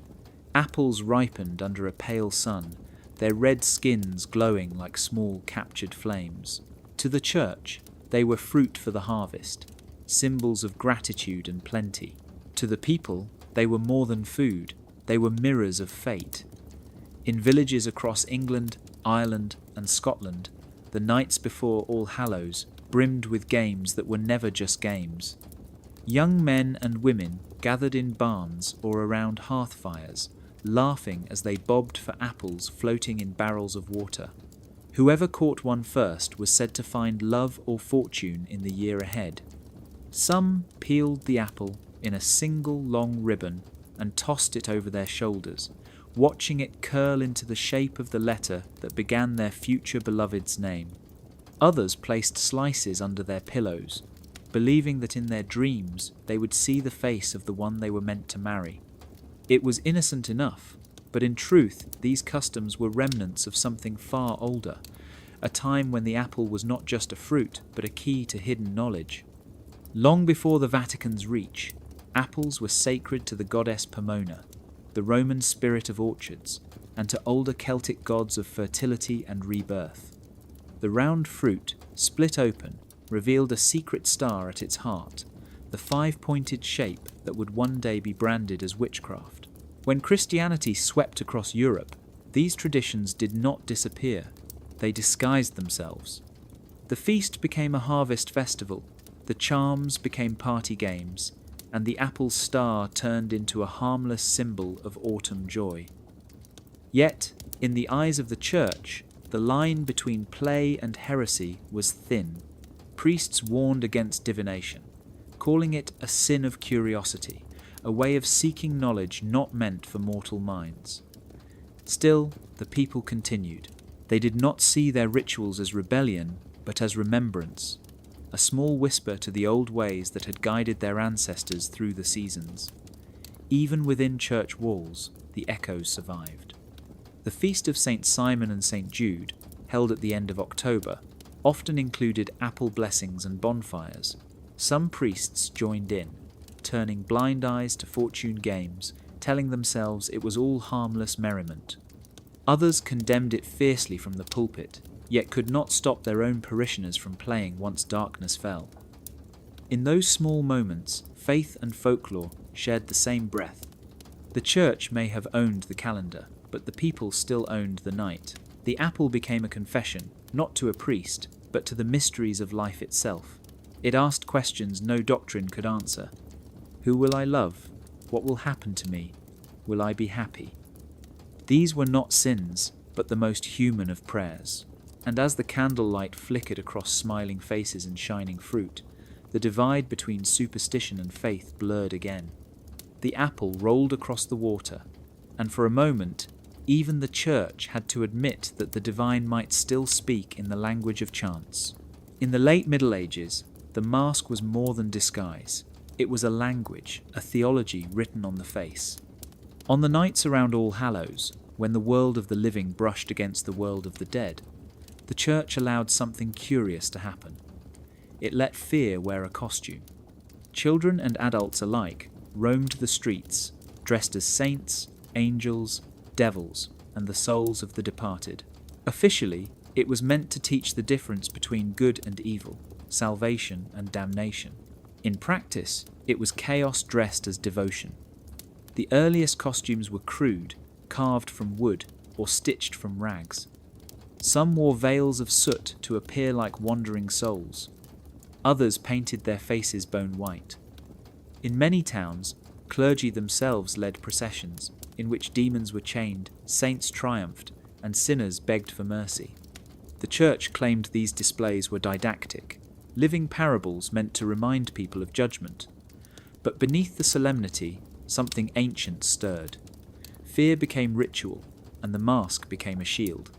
apples ripened under a pale sun, their red skins glowing like small captured flames. To the church, they were fruit for the harvest, symbols of gratitude and plenty. To the people, they were more than food, they were mirrors of fate. In villages across England, Ireland, and Scotland, the nights before All Hallows brimmed with games that were never just games. Young men and women gathered in barns or around hearth fires, laughing as they bobbed for apples floating in barrels of water. Whoever caught one first was said to find love or fortune in the year ahead. Some peeled the apple in a single long ribbon and tossed it over their shoulders, watching it curl into the shape of the letter that began their future beloved's name. Others placed slices under their pillows, believing that in their dreams they would see the face of the one they were meant to marry. It was innocent enough, but in truth these customs were remnants of something far older, a time when the apple was not just a fruit, but a key to hidden knowledge. Long before the Vatican's reach, apples were sacred to the goddess Pomona, the Roman spirit of orchards, and to older Celtic gods of fertility and rebirth. The round fruit, split open, revealed a secret star at its heart, the five-pointed shape that would one day be branded as witchcraft. When Christianity swept across Europe, these traditions did not disappear. They disguised themselves. The feast became a harvest festival, the charms became party games, and the apple's star turned into a harmless symbol of autumn joy. Yet, in the eyes of the church, the line between play and heresy was thin. Priests warned against divination, calling it a sin of curiosity, a way of seeking knowledge not meant for mortal minds. Still, the people continued. They did not see their rituals as rebellion, but as remembrance, a small whisper to the old ways that had guided their ancestors through the seasons. Even within church walls, the echoes survived. The feast of St. Simon and St. Jude, held at the end of October, often included apple blessings and bonfires. Some priests joined in, turning blind eyes to fortune games, telling themselves it was all harmless merriment. Others condemned it fiercely from the pulpit, yet could not stop their own parishioners from playing once darkness fell. In those small moments, faith and folklore shared the same breath. The church may have owned the calendar, but the people still owned the night. The apple became a confession, not to a priest, but to the mysteries of life itself. It asked questions no doctrine could answer. Who will I love? What will happen to me? Will I be happy? These were not sins, but the most human of prayers. And as the candlelight flickered across smiling faces and shining fruit, the divide between superstition and faith blurred again. The apple rolled across the water, and for a moment, even the church had to admit that the divine might still speak in the language of chants. In the late Middle Ages, the mask was more than disguise. It was a language, a theology written on the face. On the nights around All Hallows, when the world of the living brushed against the world of the dead, the church allowed something curious to happen. It let fear wear a costume. Children and adults alike roamed the streets, dressed as saints, angels, devils, and the souls of the departed. Officially, it was meant to teach the difference between good and evil, salvation and damnation. In practice, it was chaos dressed as devotion. The earliest costumes were crude, carved from wood, or stitched from rags. Some wore veils of soot to appear like wandering souls. Others painted their faces bone white. In many towns, clergy themselves led processions, in which demons were chained, saints triumphed, and sinners begged for mercy. The church claimed these displays were didactic, living parables meant to remind people of judgment. But beneath the solemnity, something ancient stirred. Fear became ritual, and the mask became a shield.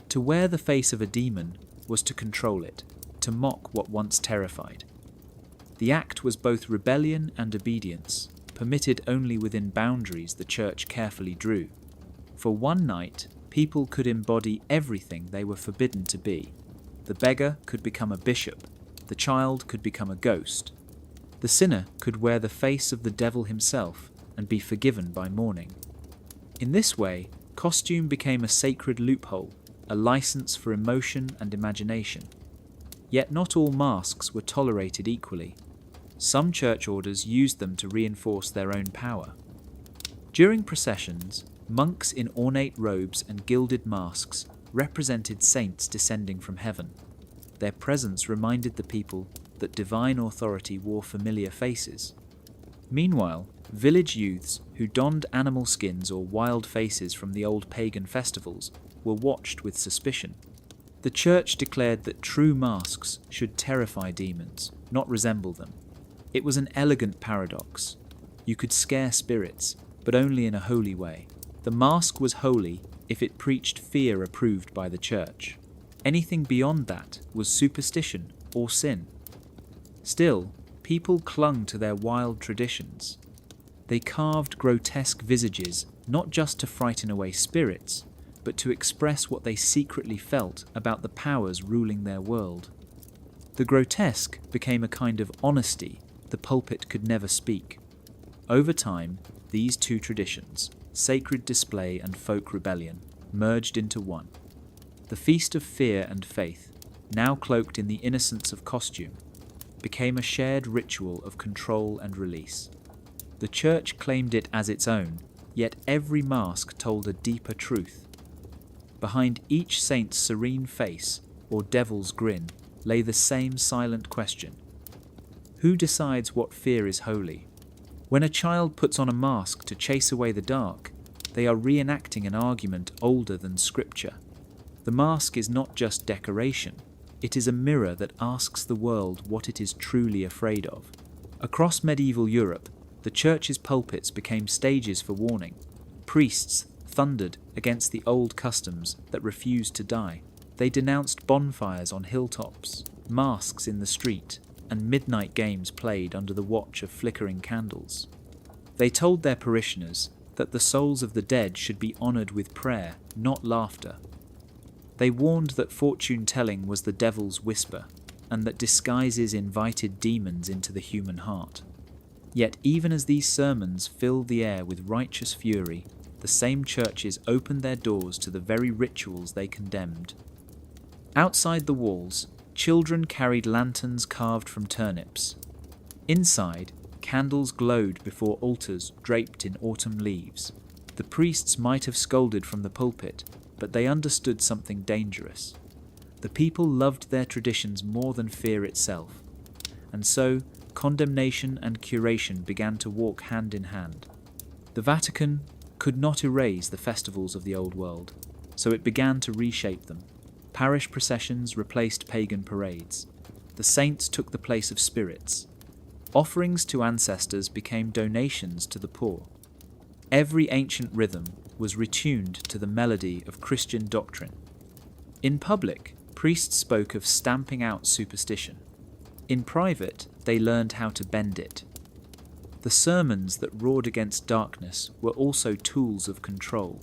To wear the face of a demon was to control it, to mock what once terrified. The act was both rebellion and obedience, permitted only within boundaries the church carefully drew. For one night, people could embody everything they were forbidden to be. The beggar could become a bishop, the child could become a ghost. The sinner could wear the face of the devil himself and be forgiven by morning. In this way, costume became a sacred loophole, a license for emotion and imagination. Yet not all masks were tolerated equally. Some church orders used them to reinforce their own power. During processions, monks in ornate robes and gilded masks represented saints descending from heaven. Their presence reminded the people that divine authority wore familiar faces. Meanwhile, village youths who donned animal skins or wild faces from the old pagan festivals were watched with suspicion. The church declared that true masks should terrify demons, not resemble them. It was an elegant paradox. You could scare spirits, but only in a holy way. The mask was holy if it preached fear approved by the church. Anything beyond that was superstition or sin. Still, people clung to their wild traditions. They carved grotesque visages not just to frighten away spirits, but to express what they secretly felt about the powers ruling their world. The grotesque became a kind of honesty the pulpit could never speak. Over time, these two traditions, sacred display and folk rebellion, merged into one. The feast of fear and faith, now cloaked in the innocence of costume, became a shared ritual of control and release. The church claimed it as its own, yet every mask told a deeper truth. Behind each saint's serene face or devil's grin lay the same silent question. Who decides what fear is holy? When a child puts on a mask to chase away the dark, they are reenacting an argument older than scripture. The mask is not just decoration, it is a mirror that asks the world what it is truly afraid of. Across medieval Europe, the church's pulpits became stages for warning. Priests thundered against the old customs that refused to die. They denounced bonfires on hilltops, masks in the street, and midnight games played under the watch of flickering candles. They told their parishioners that the souls of the dead should be honoured with prayer, not laughter. They warned that fortune-telling was the devil's whisper, and that disguises invited demons into the human heart. Yet even as these sermons filled the air with righteous fury, the same churches opened their doors to the very rituals they condemned. Outside the walls, children carried lanterns carved from turnips. Inside, candles glowed before altars draped in autumn leaves. The priests might have scolded from the pulpit, but they understood something dangerous. The people loved their traditions more than fear itself, and so condemnation and curation began to walk hand in hand. The Vatican could not erase the festivals of the old world, so it began to reshape them. Parish processions replaced pagan parades. The saints took the place of spirits. Offerings to ancestors became donations to the poor. Every ancient rhythm was retuned to the melody of Christian doctrine. In public, priests spoke of stamping out superstition. In private, they learned how to bend it. The sermons that roared against darkness were also tools of control.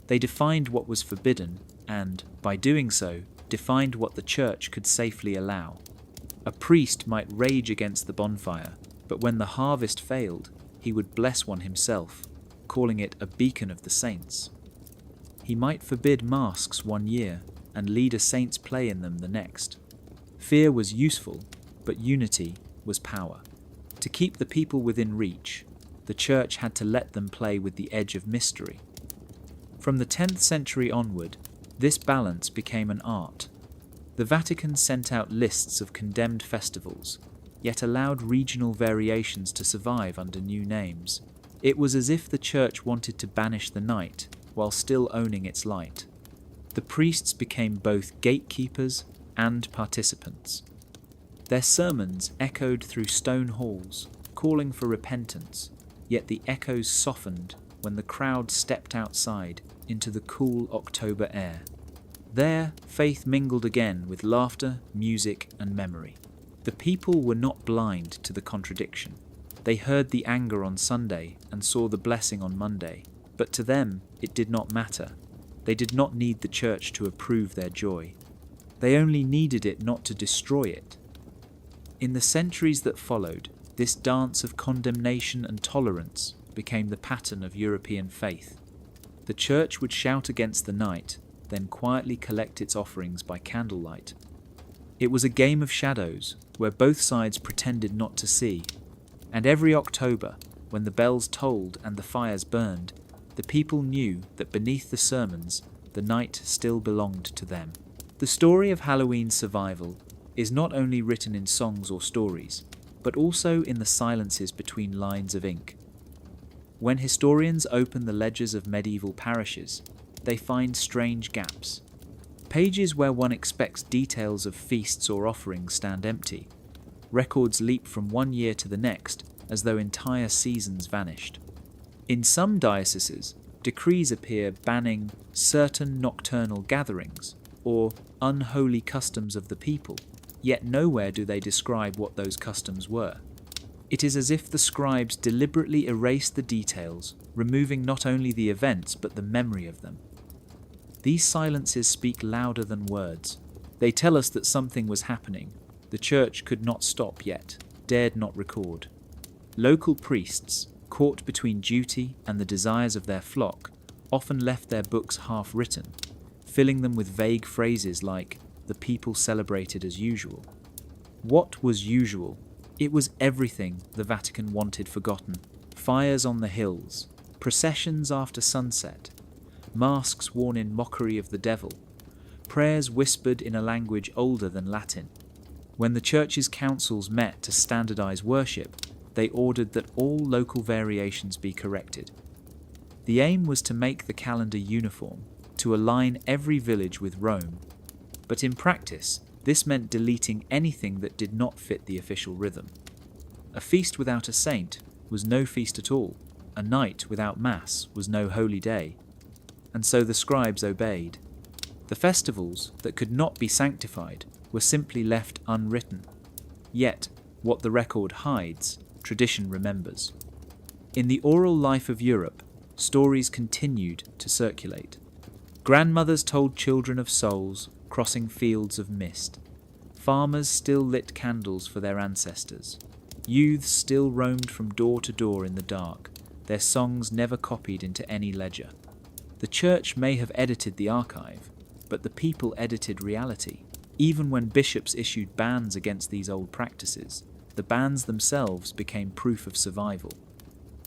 They defined what was forbidden and, by doing so, defined what the church could safely allow. A priest might rage against the bonfire, but when the harvest failed, he would bless one himself, calling it a beacon of the saints. He might forbid masks one year and lead a saint's play in them the next. Fear was useful, but unity was power. To keep the people within reach, the church had to let them play with the edge of mystery. From the 10th century onward, this balance became an art. The Vatican sent out lists of condemned festivals, yet allowed regional variations to survive under new names. It was as if the church wanted to banish the night while still owning its light. The priests became both gatekeepers and participants. Their sermons echoed through stone halls, calling for repentance, yet the echoes softened when the crowd stepped outside into the cool October air. There, faith mingled again with laughter, music, and memory. The people were not blind to the contradiction. They heard the anger on Sunday and saw the blessing on Monday, but to them it did not matter. They did not need the church to approve their joy. They only needed it not to destroy it. In the centuries that followed, this dance of condemnation and tolerance became the pattern of European faith. The church would shout against the night, then quietly collect its offerings by candlelight. It was a game of shadows, where both sides pretended not to see, and every October, when the bells tolled and the fires burned, the people knew that beneath the sermons, the night still belonged to them. The story of Halloween's survival is not only written in songs or stories, but also in the silences between lines of ink. When historians open the ledgers of medieval parishes, they find strange gaps. Pages where one expects details of feasts or offerings stand empty. Records leap from one year to the next, as though entire seasons vanished. In some dioceses, decrees appear banning certain nocturnal gatherings or unholy customs of the people, yet nowhere do they describe what those customs were. It is as if the scribes deliberately erased the details, removing not only the events but the memory of them. These silences speak louder than words. They tell us that something was happening. The church could not stop yet, dared not record. Local priests, caught between duty and the desires of their flock, often left their books half-written, filling them with vague phrases like, "the people celebrated as usual." What was usual? It was everything the Vatican wanted forgotten. Fires on the hills, processions after sunset, masks worn in mockery of the devil, prayers whispered in a language older than Latin. When the church's councils met to standardize worship, they ordered that all local variations be corrected. The aim was to make the calendar uniform, to align every village with Rome. But in practice, this meant deleting anything that did not fit the official rhythm. A feast without a saint was no feast at all. A night without mass was no holy day. And so the scribes obeyed. The festivals that could not be sanctified were simply left unwritten. Yet, what the record hides, tradition remembers. In the oral life of Europe, stories continued to circulate. Grandmothers told children of souls crossing fields of mist. Farmers still lit candles for their ancestors. Youths still roamed from door to door in the dark, their songs never copied into any ledger. The church may have edited the archive, but the people edited reality. Even when bishops issued bans against these old practices, the bans themselves became proof of survival.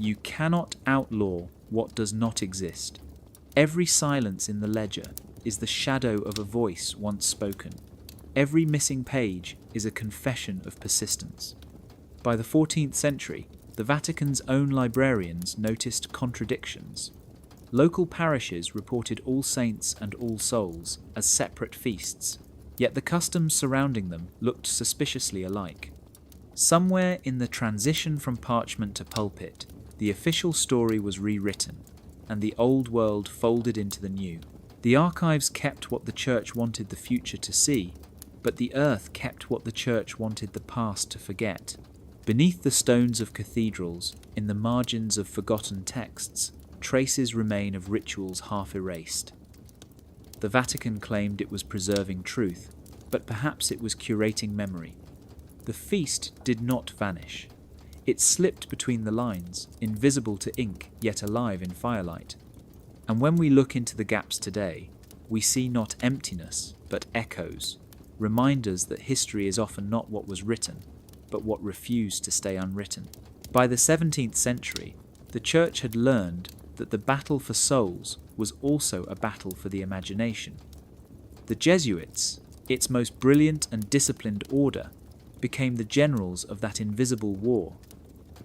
You cannot outlaw what does not exist. Every silence in the ledger is the shadow of a voice once spoken. Every missing page is a confession of persistence. By the 14th century, the Vatican's own librarians noticed contradictions. Local parishes reported All Saints and All Souls as separate feasts, yet the customs surrounding them looked suspiciously alike. Somewhere in the transition from parchment to pulpit, the official story was rewritten, and the old world folded into the new. The archives kept what the church wanted the future to see, but the earth kept what the church wanted the past to forget. Beneath the stones of cathedrals, in the margins of forgotten texts, traces remain of rituals half erased. The Vatican claimed it was preserving truth, but perhaps it was curating memory. The feast did not vanish. It slipped between the lines, invisible to ink, yet alive in firelight. And when we look into the gaps today, we see not emptiness, but echoes, reminders that history is often not what was written, but what refused to stay unwritten. By the 17th century, the Church had learned that the battle for souls was also a battle for the imagination. The Jesuits, its most brilliant and disciplined order, became the generals of that invisible war.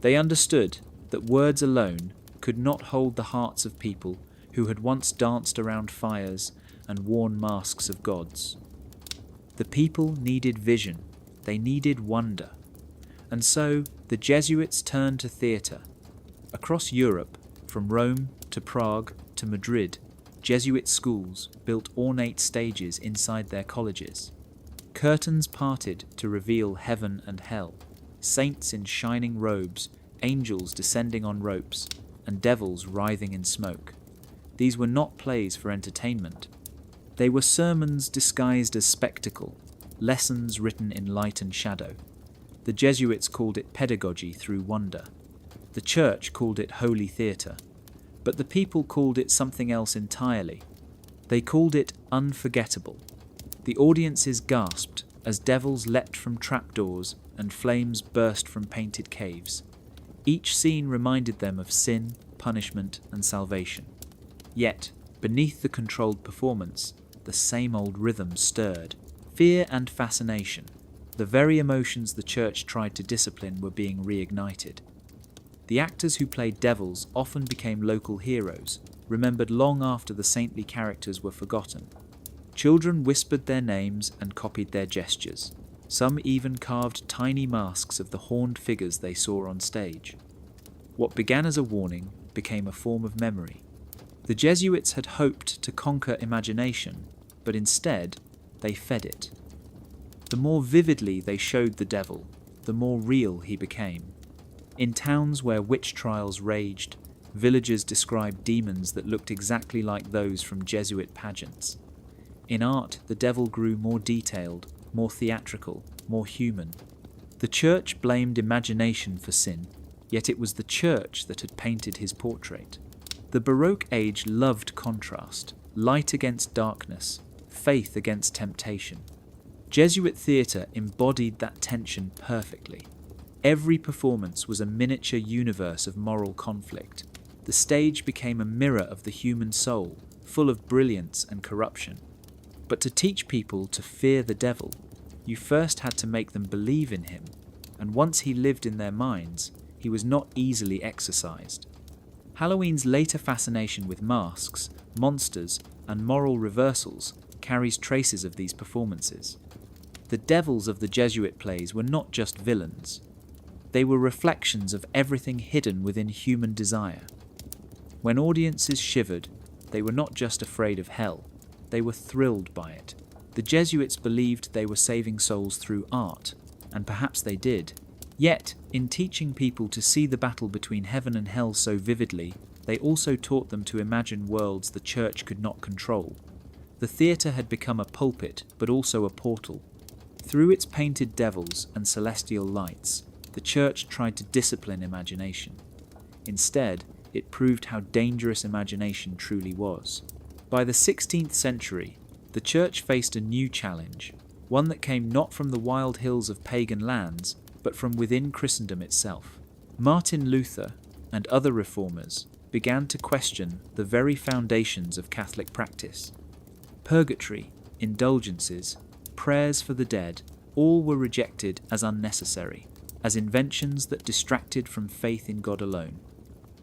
They understood that words alone could not hold the hearts of people who had once danced around fires and worn masks of gods. The people needed vision, they needed wonder, and so the Jesuits turned to theatre. Across Europe, from Rome to Prague to Madrid, Jesuit schools built ornate stages inside their colleges. Curtains parted to reveal heaven and hell, saints in shining robes, angels descending on ropes, and devils writhing in smoke. These were not plays for entertainment. They were sermons disguised as spectacle, lessons written in light and shadow. The Jesuits called it pedagogy through wonder. The Church called it holy theatre. But the people called it something else entirely. They called it unforgettable. The audiences gasped as devils leapt from trapdoors and flames burst from painted caves. Each scene reminded them of sin, punishment, and salvation. Yet, beneath the controlled performance, the same old rhythm stirred. Fear and fascination, the very emotions the Church tried to discipline, were being reignited. The actors who played devils often became local heroes, remembered long after the saintly characters were forgotten. Children whispered their names and copied their gestures. Some even carved tiny masks of the horned figures they saw on stage. What began as a warning became a form of memory. The Jesuits had hoped to conquer imagination, but instead they fed it. The more vividly they showed the devil, the more real he became. In towns where witch trials raged, villagers described demons that looked exactly like those from Jesuit pageants. In art, the devil grew more detailed, more theatrical, more human. The Church blamed imagination for sin, yet it was the Church that had painted his portrait. The Baroque age loved contrast, light against darkness, faith against temptation. Jesuit theatre embodied that tension perfectly. Every performance was a miniature universe of moral conflict. The stage became a mirror of the human soul, full of brilliance and corruption. But to teach people to fear the devil, you first had to make them believe in him, and once he lived in their minds, he was not easily exorcised. Halloween's later fascination with masks, monsters, and moral reversals carries traces of these performances. The devils of the Jesuit plays were not just villains. They were reflections of everything hidden within human desire. When audiences shivered, they were not just afraid of hell, they were thrilled by it. The Jesuits believed they were saving souls through art, and perhaps they did. Yet, in teaching people to see the battle between heaven and hell so vividly, they also taught them to imagine worlds the Church could not control. The theatre had become a pulpit, but also a portal. Through its painted devils and celestial lights, the Church tried to discipline imagination. Instead, it proved how dangerous imagination truly was. By the 16th century, the Church faced a new challenge, one that came not from the wild hills of pagan lands, but from within Christendom itself. Martin Luther and other reformers began to question the very foundations of Catholic practice. Purgatory, indulgences, prayers for the dead, all were rejected as unnecessary, as inventions that distracted from faith in God alone.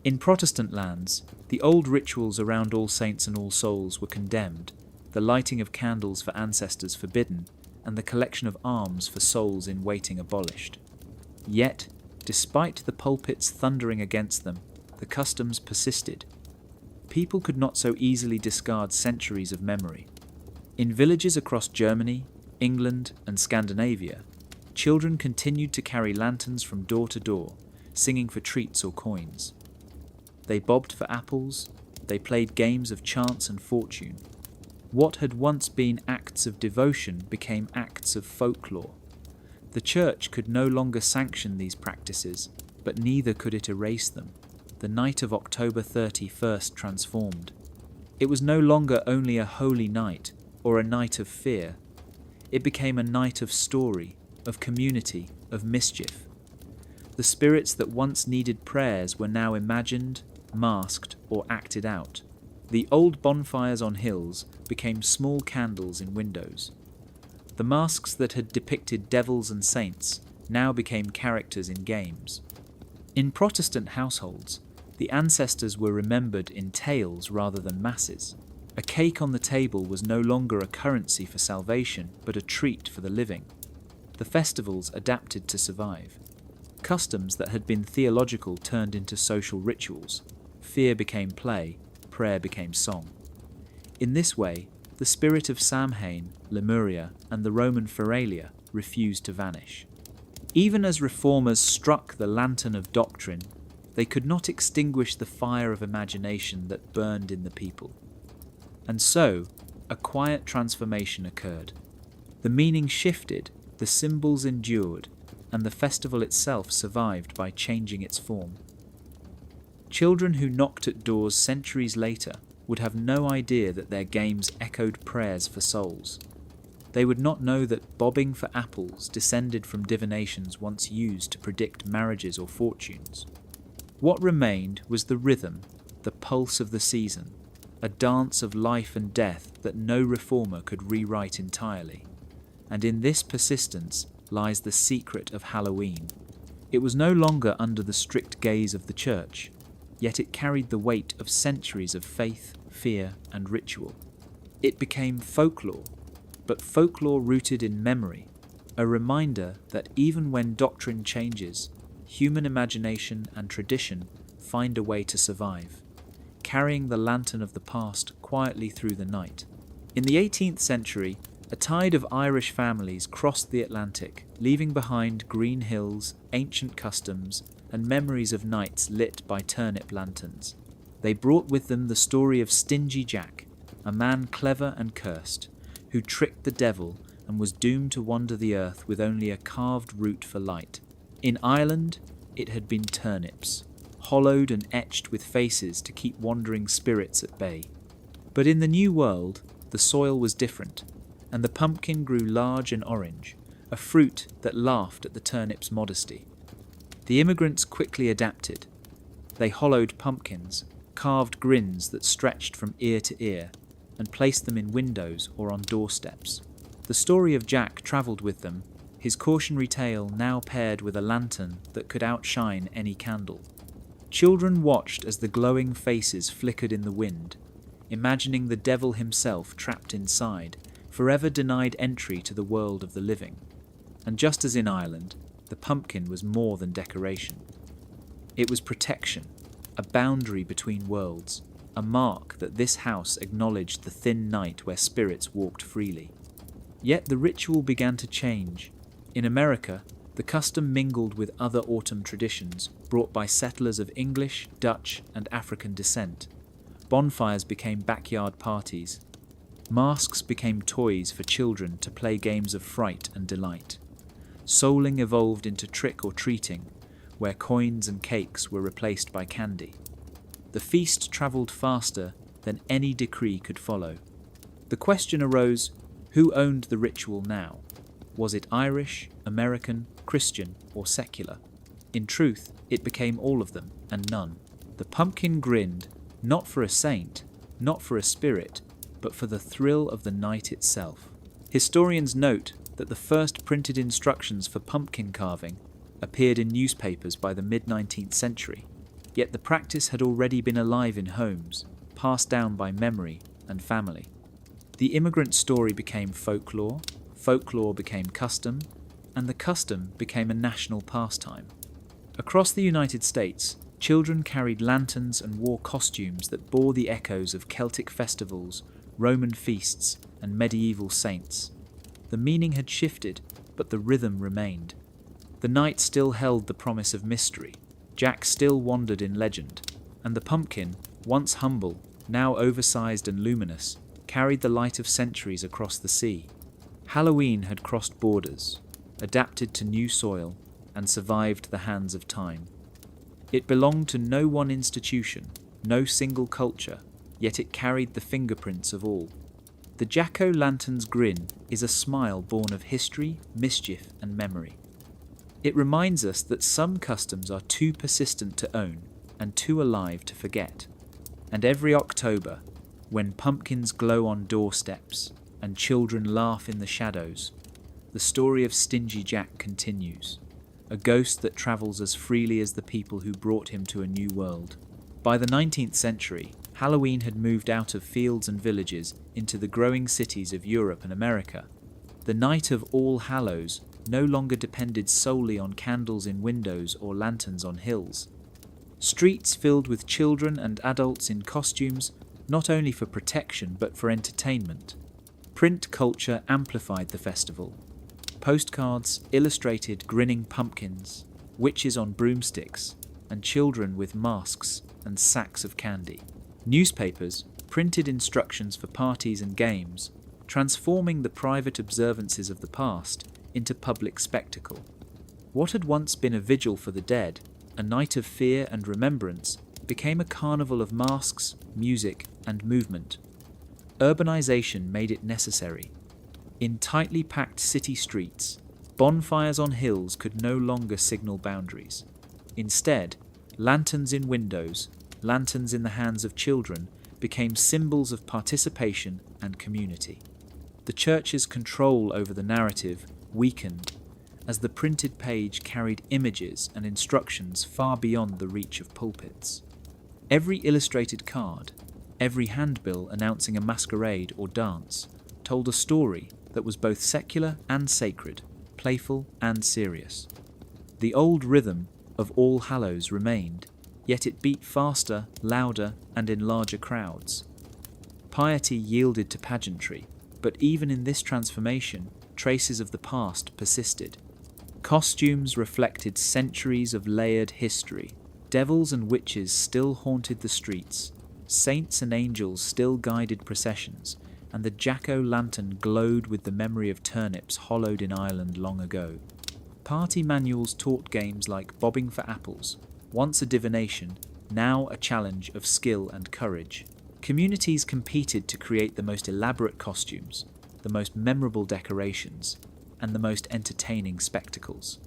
In Protestant lands, the old rituals around All Saints and All Souls were condemned, the lighting of candles for ancestors forbidden, and the collection of alms for souls in waiting abolished. Yet, despite the pulpits thundering against them, the customs persisted. People could not so easily discard centuries of memory. In villages across Germany, England, and Scandinavia, children continued to carry lanterns from door to door, singing for treats or coins. They bobbed for apples, they played games of chance and fortune. What had once been acts of devotion became acts of folklore. The Church could no longer sanction these practices, but neither could it erase them. The night of October 31st transformed. It was no longer only a holy night or a night of fear. It became a night of story, of community, of mischief. The spirits that once needed prayers were now imagined, masked, or acted out. The old bonfires on hills became small candles in windows. The masks that had depicted devils and saints now became characters in games. In Protestant households, the ancestors were remembered in tales rather than masses. A cake on the table was no longer a currency for salvation, but a treat for the living. The festivals adapted to survive. Customs that had been theological turned into social rituals. Fear became play, prayer became song. In this way, the spirit of Samhain, Lemuria, and the Roman Feralia refused to vanish. Even as reformers struck the lantern of doctrine, they could not extinguish the fire of imagination that burned in the people. And so, a quiet transformation occurred. The meaning shifted, the symbols endured, and the festival itself survived by changing its form. Children who knocked at doors centuries later would have no idea that their games echoed prayers for souls. They would not know that bobbing for apples descended from divinations once used to predict marriages or fortunes. What remained was the rhythm, the pulse of the season, a dance of life and death that no reformer could rewrite entirely. And in this persistence lies the secret of Halloween. It was no longer under the strict gaze of the Church, yet it carried the weight of centuries of faith, fear, and ritual. It became folklore, but folklore rooted in memory, a reminder that even when doctrine changes, human imagination and tradition find a way to survive, carrying the lantern of the past quietly through the night. In the 18th century, a tide of Irish families crossed the Atlantic, leaving behind green hills, ancient customs, and memories of nights lit by turnip lanterns. They brought with them the story of Stingy Jack, a man clever and cursed, who tricked the devil and was doomed to wander the earth with only a carved route for light. In Ireland, it had been turnips, hollowed and etched with faces to keep wandering spirits at bay. But in the New World, the soil was different, and the pumpkin grew large and orange, a fruit that laughed at the turnip's modesty. The immigrants quickly adapted. They hollowed pumpkins, carved grins that stretched from ear to ear, and placed them in windows or on doorsteps. The story of Jack travelled with them, his cautionary tale now paired with a lantern that could outshine any candle. Children watched as the glowing faces flickered in the wind, imagining the devil himself trapped inside, forever denied entry to the world of the living. And just as in Ireland, the pumpkin was more than decoration. It was protection, a boundary between worlds, a mark that this house acknowledged the thin night where spirits walked freely. Yet the ritual began to change. In America, the custom mingled with other autumn traditions brought by settlers of English, Dutch, and African descent. Bonfires became backyard parties. Masks became toys for children to play games of fright and delight. Souling evolved into trick or treating, where coins and cakes were replaced by candy. The feast travelled faster than any decree could follow. The question arose, who owned the ritual now? Was it Irish, American, Christian, or secular? In truth, it became all of them, and none. The pumpkin grinned, not for a saint, not for a spirit, but for the thrill of the night itself. Historians note that the first printed instructions for pumpkin carving appeared in newspapers by the mid-19th century, yet the practice had already been alive in homes, passed down by memory and family. The immigrant story became folklore, folklore became custom, and the custom became a national pastime. Across the United States, children carried lanterns and wore costumes that bore the echoes of Celtic festivals, Roman feasts, and medieval saints. The meaning had shifted, but the rhythm remained. The night still held the promise of mystery. Jack still wandered in legend, and the pumpkin, once humble, now oversized and luminous, carried the light of centuries across the sea. Halloween had crossed borders. adapted to new soil, and survived the hands of time. It belonged to no one institution, no single culture, yet it carried the fingerprints of all. The jack-o'-lantern's grin is a smile born of history, mischief, and memory. It reminds us that some customs are too persistent to own and too alive to forget. And every October, when pumpkins glow on doorsteps and children laugh in the shadows, the story of Stingy Jack continues, a ghost that travels as freely as the people who brought him to a new world. By the 19th century, Halloween had moved out of fields and villages into the growing cities of Europe and America. The night of All Hallows no longer depended solely on candles in windows or lanterns on hills. Streets filled with children and adults in costumes, not only for protection but for entertainment. Print culture amplified the festival. Postcards illustrated grinning pumpkins, witches on broomsticks, and children with masks and sacks of candy. Newspapers printed instructions for parties and games, transforming the private observances of the past into public spectacle. What had once been a vigil for the dead, a night of fear and remembrance, became a carnival of masks, music, and movement. Urbanization made it necessary. In tightly packed city streets, bonfires on hills could no longer signal boundaries. Instead, lanterns in windows, lanterns in the hands of children, became symbols of participation and community. The church's control over the narrative weakened as the printed page carried images and instructions far beyond the reach of pulpits. Every illustrated card, every handbill announcing a masquerade or dance, told a story that was both secular and sacred, playful and serious. The old rhythm of All Hallows remained, yet it beat faster, louder, and in larger crowds. Piety yielded to pageantry, but even in this transformation, traces of the past persisted. Costumes reflected centuries of layered history. Devils and witches still haunted the streets, saints and angels still guided processions, and the jack-o'-lantern glowed with the memory of turnips hollowed in Ireland long ago. Party manuals taught games like bobbing for apples, once a divination, now a challenge of skill and courage. Communities competed to create the most elaborate costumes, the most memorable decorations, and the most entertaining spectacles.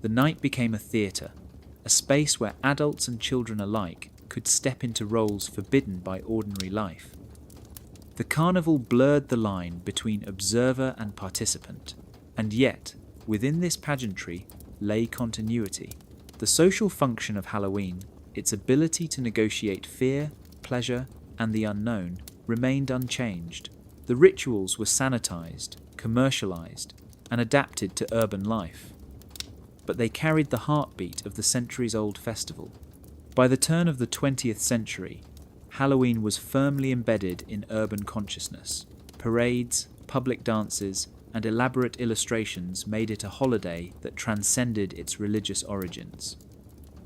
The night became a theatre, a space where adults and children alike could step into roles forbidden by ordinary life. The carnival blurred the line between observer and participant, and yet, within this pageantry, lay continuity. The social function of Halloween, its ability to negotiate fear, pleasure, and the unknown, remained unchanged. The rituals were sanitized, commercialized, and adapted to urban life. But they carried the heartbeat of the centuries-old festival. By the turn of the 20th century, Halloween was firmly embedded in urban consciousness. Parades, public dances, and elaborate illustrations made it a holiday that transcended its religious origins.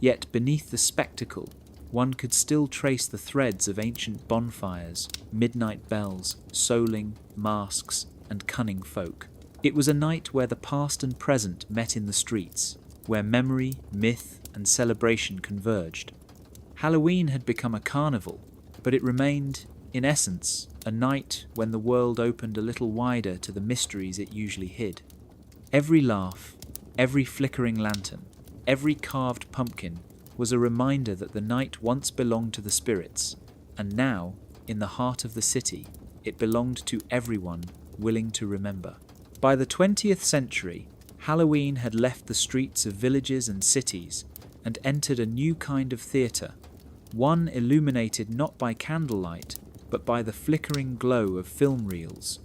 Yet beneath the spectacle, one could still trace the threads of ancient bonfires, midnight bells, souling, masks, and cunning folk. It was a night where the past and present met in the streets, where memory, myth, and celebration converged. Halloween had become a carnival, but it remained, in essence, a night when the world opened a little wider to the mysteries it usually hid. Every laugh, every flickering lantern, every carved pumpkin was a reminder that the night once belonged to the spirits, and now, in the heart of the city, it belonged to everyone willing to remember. By the 20th century, Halloween had left the streets of villages and cities and entered a new kind of theatre, one illuminated not by candlelight, but by the flickering glow of film reels.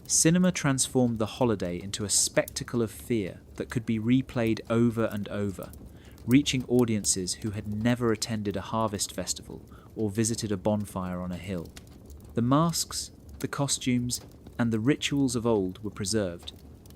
Cinema transformed the holiday into a spectacle of fear that could be replayed over and over, reaching audiences who had never attended a harvest festival or visited a bonfire on a hill. The masks, the costumes, and the rituals of old were preserved,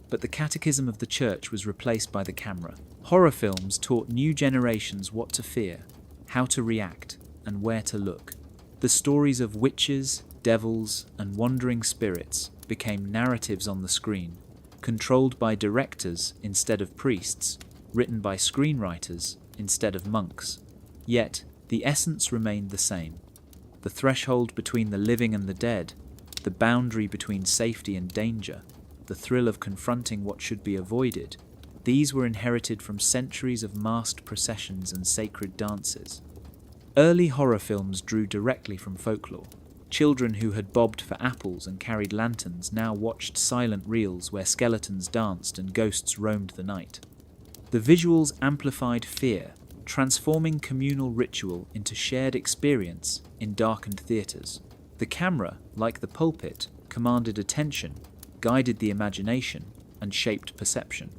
but the catechism of the church was replaced by the camera. Horror films taught new generations what to fear, how to react, and where to look. The stories of witches, devils, and wandering spirits became narratives on the screen, controlled by directors instead of priests, written by screenwriters instead of monks. Yet, the essence remained the same. The threshold between the living and the dead, the boundary between safety and danger, the thrill of confronting what should be avoided, these were inherited from centuries of masked processions and sacred dances. Early horror films drew directly from folklore. Children who had bobbed for apples and carried lanterns now watched silent reels where skeletons danced and ghosts roamed the night. The visuals amplified fear, transforming communal ritual into shared experience in darkened theatres. The camera, like the pulpit, commanded attention, guided the imagination, and shaped perception.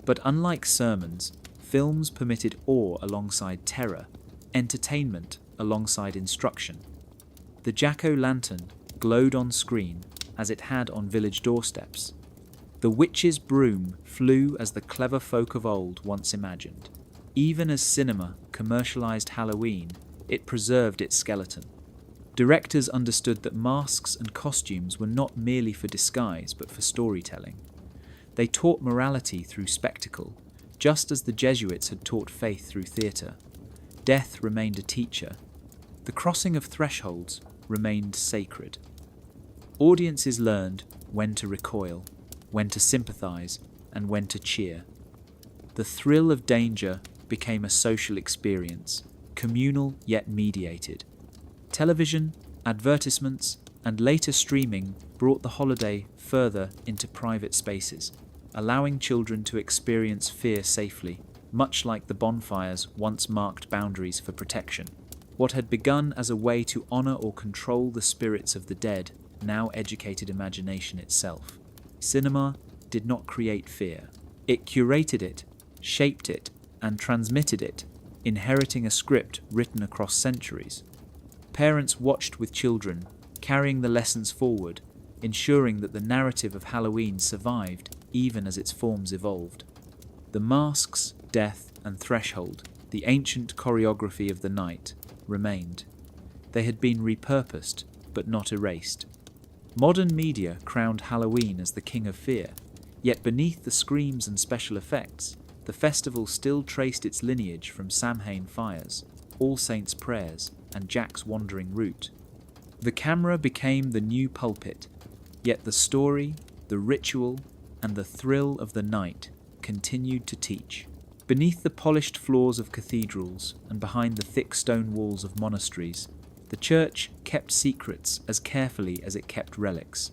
But unlike sermons, films permitted awe alongside terror, entertainment alongside instruction. The jack-o'-lantern glowed on screen as it had on village doorsteps. The witch's broom flew as the clever folk of old once imagined. Even as cinema commercialized Halloween, it preserved its skeleton. Directors understood that masks and costumes were not merely for disguise but for storytelling. They taught morality through spectacle, just as the Jesuits had taught faith through theatre. Death remained a teacher. The crossing of thresholds remained sacred. Audiences learned when to recoil, when to sympathise, and when to cheer. The thrill of danger became a social experience, communal yet mediated. Television, advertisements, and later streaming brought the holiday further into private spaces, allowing children to experience fear safely, much like the bonfires once marked boundaries for protection. What had begun as a way to honour or control the spirits of the dead now educated imagination itself. Cinema did not create fear. It curated it, shaped it, and transmitted it, inheriting a script written across centuries. Parents watched with children, carrying the lessons forward, ensuring that the narrative of Halloween survived even as its forms evolved. The masks, death, and threshold, the ancient choreography of the night, remained. They had been repurposed, but not erased. Modern media crowned Halloween as the king of fear, yet beneath the screams and special effects, the festival still traced its lineage from Samhain fires, All Saints' prayers, and Jack's wandering route. The camera became the new pulpit, yet the story, the ritual, and the thrill of the night continued to teach. Beneath the polished floors of cathedrals and behind the thick stone walls of monasteries, the church kept secrets as carefully as it kept relics.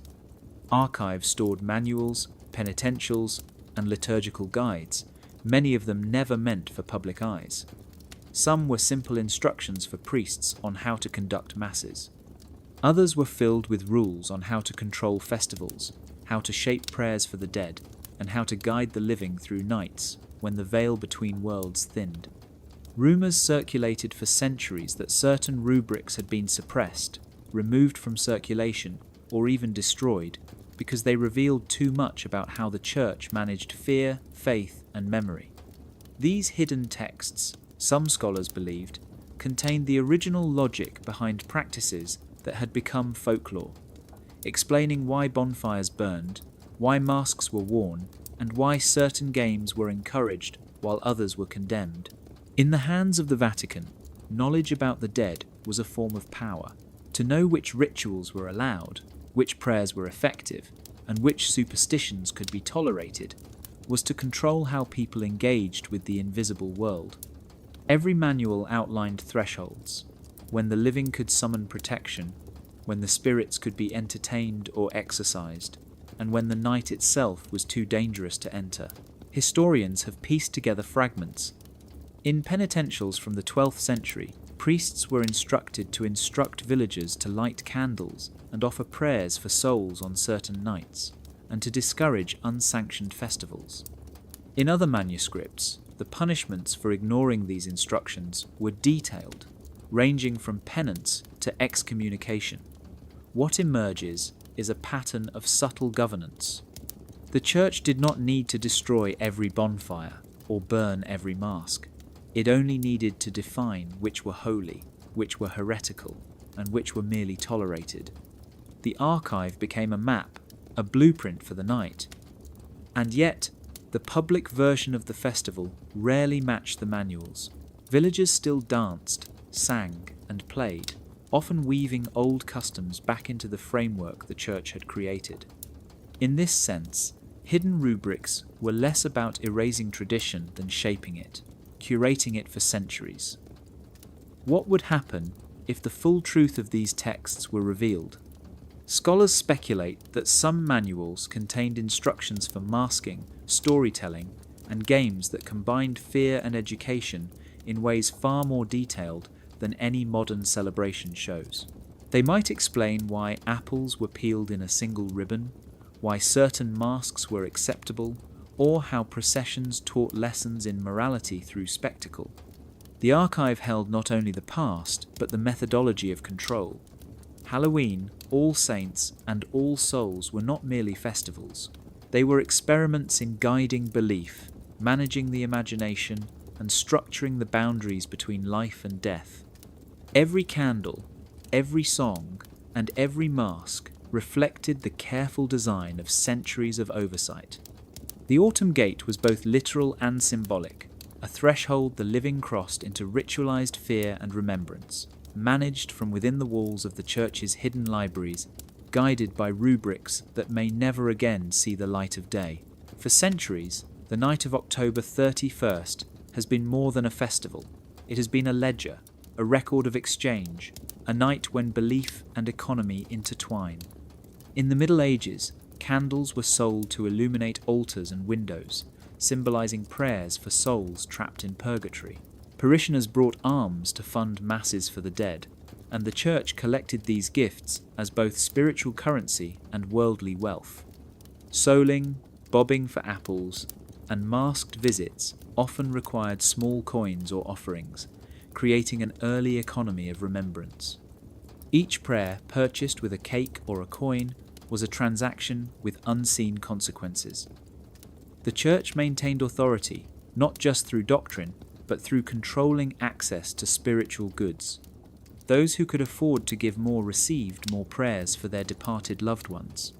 Archives stored manuals, penitentials, and liturgical guides, many of them never meant for public eyes. Some were simple instructions for priests on how to conduct masses. Others were filled with rules on how to control festivals, how to shape prayers for the dead, and how to guide the living through nights when the veil between worlds thinned. Rumours circulated for centuries that certain rubrics had been suppressed, removed from circulation, or even destroyed, because they revealed too much about how the church managed fear, faith, and memory. These hidden texts, some scholars believed, contained the original logic behind practices that had become folklore, explaining why bonfires burned, why masks were worn, and why certain games were encouraged while others were condemned. In the hands of the Vatican, knowledge about the dead was a form of power. To know which rituals were allowed, which prayers were effective, and which superstitions could be tolerated, was to control how people engaged with the invisible world. Every manual outlined thresholds, when the living could summon protection, when the spirits could be entertained or exorcised, and when the night itself was too dangerous to enter. Historians have pieced together fragments. In penitentials from the 12th century, priests were instructed to instruct villagers to light candles and offer prayers for souls on certain nights, and to discourage unsanctioned festivals. In other manuscripts, the punishments for ignoring these instructions were detailed, ranging from penance to excommunication. What emerges is a pattern of subtle governance. The church did not need to destroy every bonfire or burn every mask. It only needed to define which were holy, which were heretical, and which were merely tolerated. The archive became a map, a blueprint for the night. And yet, the public version of the festival rarely matched the manuals. Villagers still danced, sang, and played, often weaving old customs back into the framework the church had created. In this sense, hidden rubrics were less about erasing tradition than shaping it, curating it for centuries. What would happen if the full truth of these texts were revealed? Scholars speculate that some manuals contained instructions for masking, storytelling, and games that combined fear and education in ways far more detailed than any modern celebration shows. They might explain why apples were peeled in a single ribbon, why certain masks were acceptable, or how processions taught lessons in morality through spectacle. The archive held not only the past, but the methodology of control. Halloween, All Saints, and All Souls were not merely festivals. They were experiments in guiding belief, managing the imagination, and structuring the boundaries between life and death. Every candle, every song, and every mask reflected the careful design of centuries of oversight. The autumn gate was both literal and symbolic, a threshold the living crossed into ritualized fear and remembrance, managed from within the walls of the church's hidden libraries, guided by rubrics that may never again see the light of day. For centuries, the night of October 31st has been more than a festival. It has been a ledger, a record of exchange, a night when belief and economy intertwine. In the Middle Ages, candles were sold to illuminate altars and windows, symbolizing prayers for souls trapped in purgatory. Parishioners brought alms to fund masses for the dead, and the church collected these gifts as both spiritual currency and worldly wealth. Souling, bobbing for apples, and masked visits often required small coins or offerings, creating an early economy of remembrance. Each prayer, purchased with a cake or a coin, was a transaction with unseen consequences. The church maintained authority, not just through doctrine, but through controlling access to spiritual goods. Those who could afford to give more received more prayers for their departed loved ones.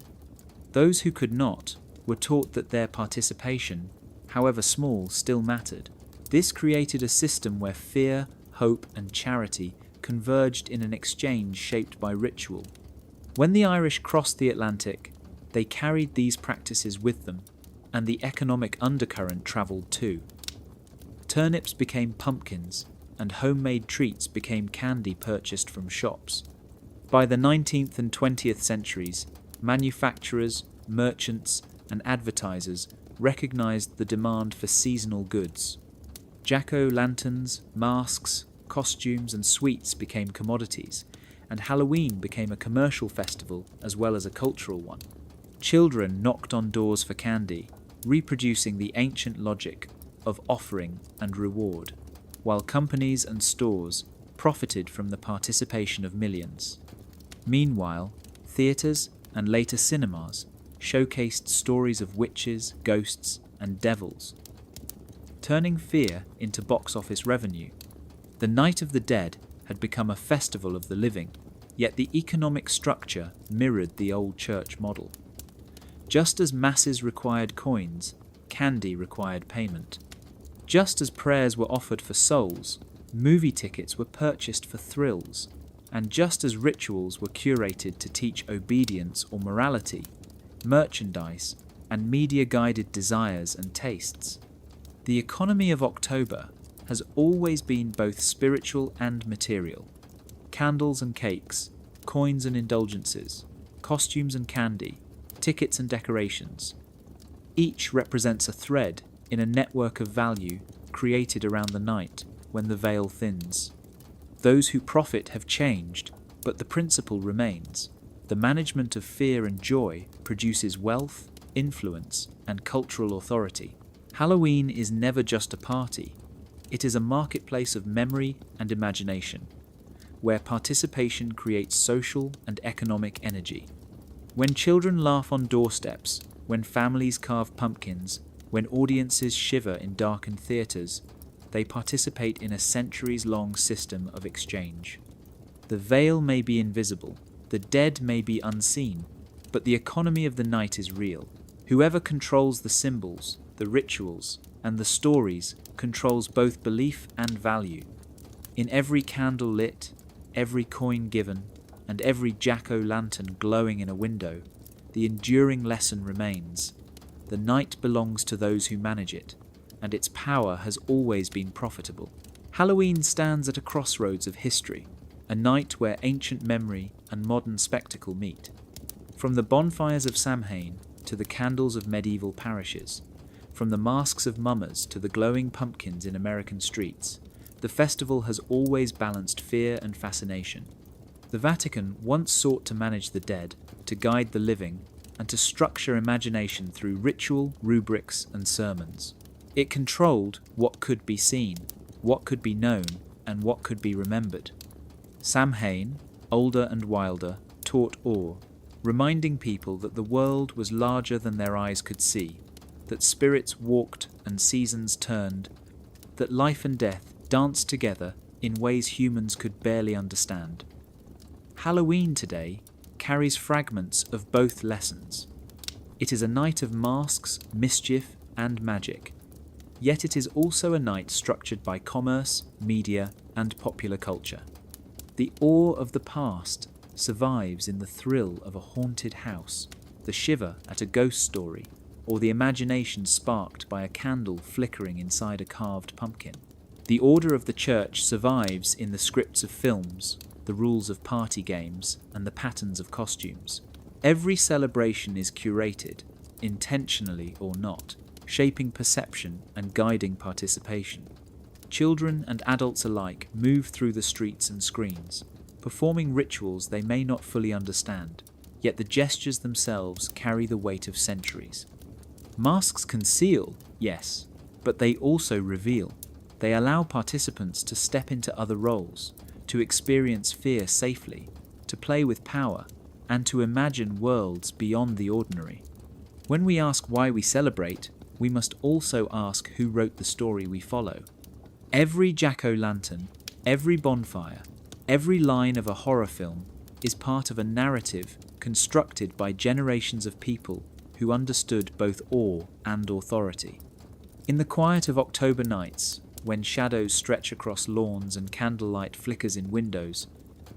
Those who could not were taught that their participation, however small, still mattered. This created a system where fear, hope, and charity converged in an exchange shaped by ritual. When the Irish crossed the Atlantic, they carried these practices with them, and the economic undercurrent travelled too. Turnips became pumpkins, and homemade treats became candy purchased from shops. By the 19th and 20th centuries, manufacturers, merchants, and advertisers recognized the demand for seasonal goods. Jack-o'-lanterns, masks, costumes, and sweets became commodities, and Halloween became a commercial festival as well as a cultural one. Children knocked on doors for candy, reproducing the ancient logic of offering and reward, while companies and stores profited from the participation of millions. Meanwhile, theatres and later cinemas showcased stories of witches, ghosts, and devils, turning fear into box office revenue. The Night of the Dead had become a festival of the living, yet the economic structure mirrored the old church model. Just as masses required coins, candy required payment. Just as prayers were offered for souls, movie tickets were purchased for thrills. And just as rituals were curated to teach obedience or morality, merchandise and media-guided desires and tastes. The economy of October has always been both spiritual and material. Candles and cakes, coins and indulgences, costumes and candy, tickets and decorations. Each represents a thread in a network of value created around the night when the veil thins. Those who profit have changed, but the principle remains. The management of fear and joy produces wealth, influence, and cultural authority. Halloween is never just a party. It is a marketplace of memory and imagination, where participation creates social and economic energy. When children laugh on doorsteps, when families carve pumpkins, when audiences shiver in darkened theatres, they participate in a centuries-long system of exchange. The veil may be invisible, the dead may be unseen, but the economy of the night is real. Whoever controls the symbols, the rituals, and the stories controls both belief and value. In every candle lit, every coin given, and every jack-o'-lantern glowing in a window, the enduring lesson remains. The night belongs to those who manage it, and its power has always been profitable. Halloween stands at a crossroads of history, a night where ancient memory and modern spectacle meet. From the bonfires of Samhain to the candles of medieval parishes, from the masks of mummers to the glowing pumpkins in American streets, the festival has always balanced fear and fascination. The Vatican once sought to manage the dead, to guide the living, and to structure imagination through ritual, rubrics, and sermons. It controlled what could be seen, what could be known, and what could be remembered. Samhain, older and wilder, taught awe, reminding people that the world was larger than their eyes could see, that spirits walked and seasons turned, that life and death danced together in ways humans could barely understand. Halloween today carries fragments of both lessons. It is a night of masks, mischief, and magic. Yet it is also a night structured by commerce, media, and popular culture. The awe of the past survives in the thrill of a haunted house, the shiver at a ghost story, or the imagination sparked by a candle flickering inside a carved pumpkin. The order of the church survives in the scripts of films, the rules of party games, and the patterns of costumes. Every celebration is curated, intentionally or not, shaping perception and guiding participation. Children and adults alike move through the streets and screens, performing rituals they may not fully understand, yet the gestures themselves carry the weight of centuries. Masks conceal, yes, but they also reveal. They allow participants to step into other roles, to experience fear safely, to play with power, and to imagine worlds beyond the ordinary. When we ask why we celebrate, we must also ask who wrote the story we follow. Every jack-o'-lantern, every bonfire, every line of a horror film is part of a narrative constructed by generations of people who understood both awe and authority. In the quiet of October nights, when shadows stretch across lawns and candlelight flickers in windows,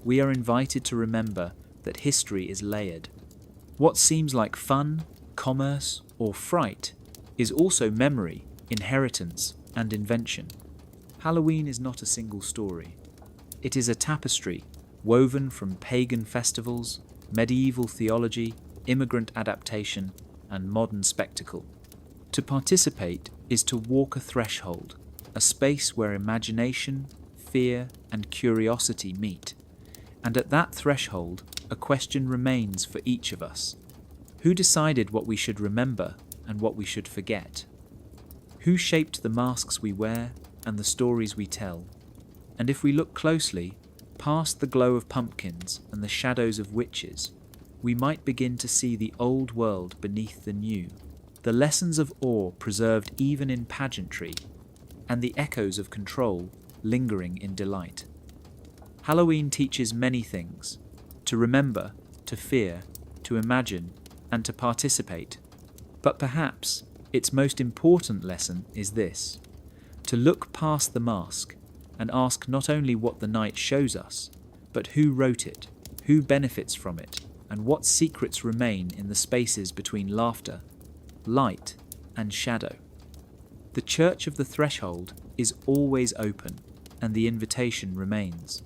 we are invited to remember that history is layered. What seems like fun, commerce, or fright is also memory, inheritance, and invention. Halloween is not a single story. It is a tapestry woven from pagan festivals, medieval theology, immigrant adaptation, and modern spectacle. To participate is to walk a threshold, a space where imagination, fear, and curiosity meet. And at that threshold, a question remains for each of us. Who decided what we should remember and what we should forget? Who shaped the masks we wear and the stories we tell? And if we look closely, past the glow of pumpkins and the shadows of witches, we might begin to see the old world beneath the new, the lessons of awe preserved even in pageantry, and the echoes of control lingering in delight. Halloween teaches many things: to remember, to fear, to imagine, and to participate. But perhaps its most important lesson is this: to look past the mask and ask not only what the night shows us, but who wrote it, who benefits from it, and what secrets remain in the spaces between laughter, light, and shadow. The Church of the Threshold is always open, and the invitation remains.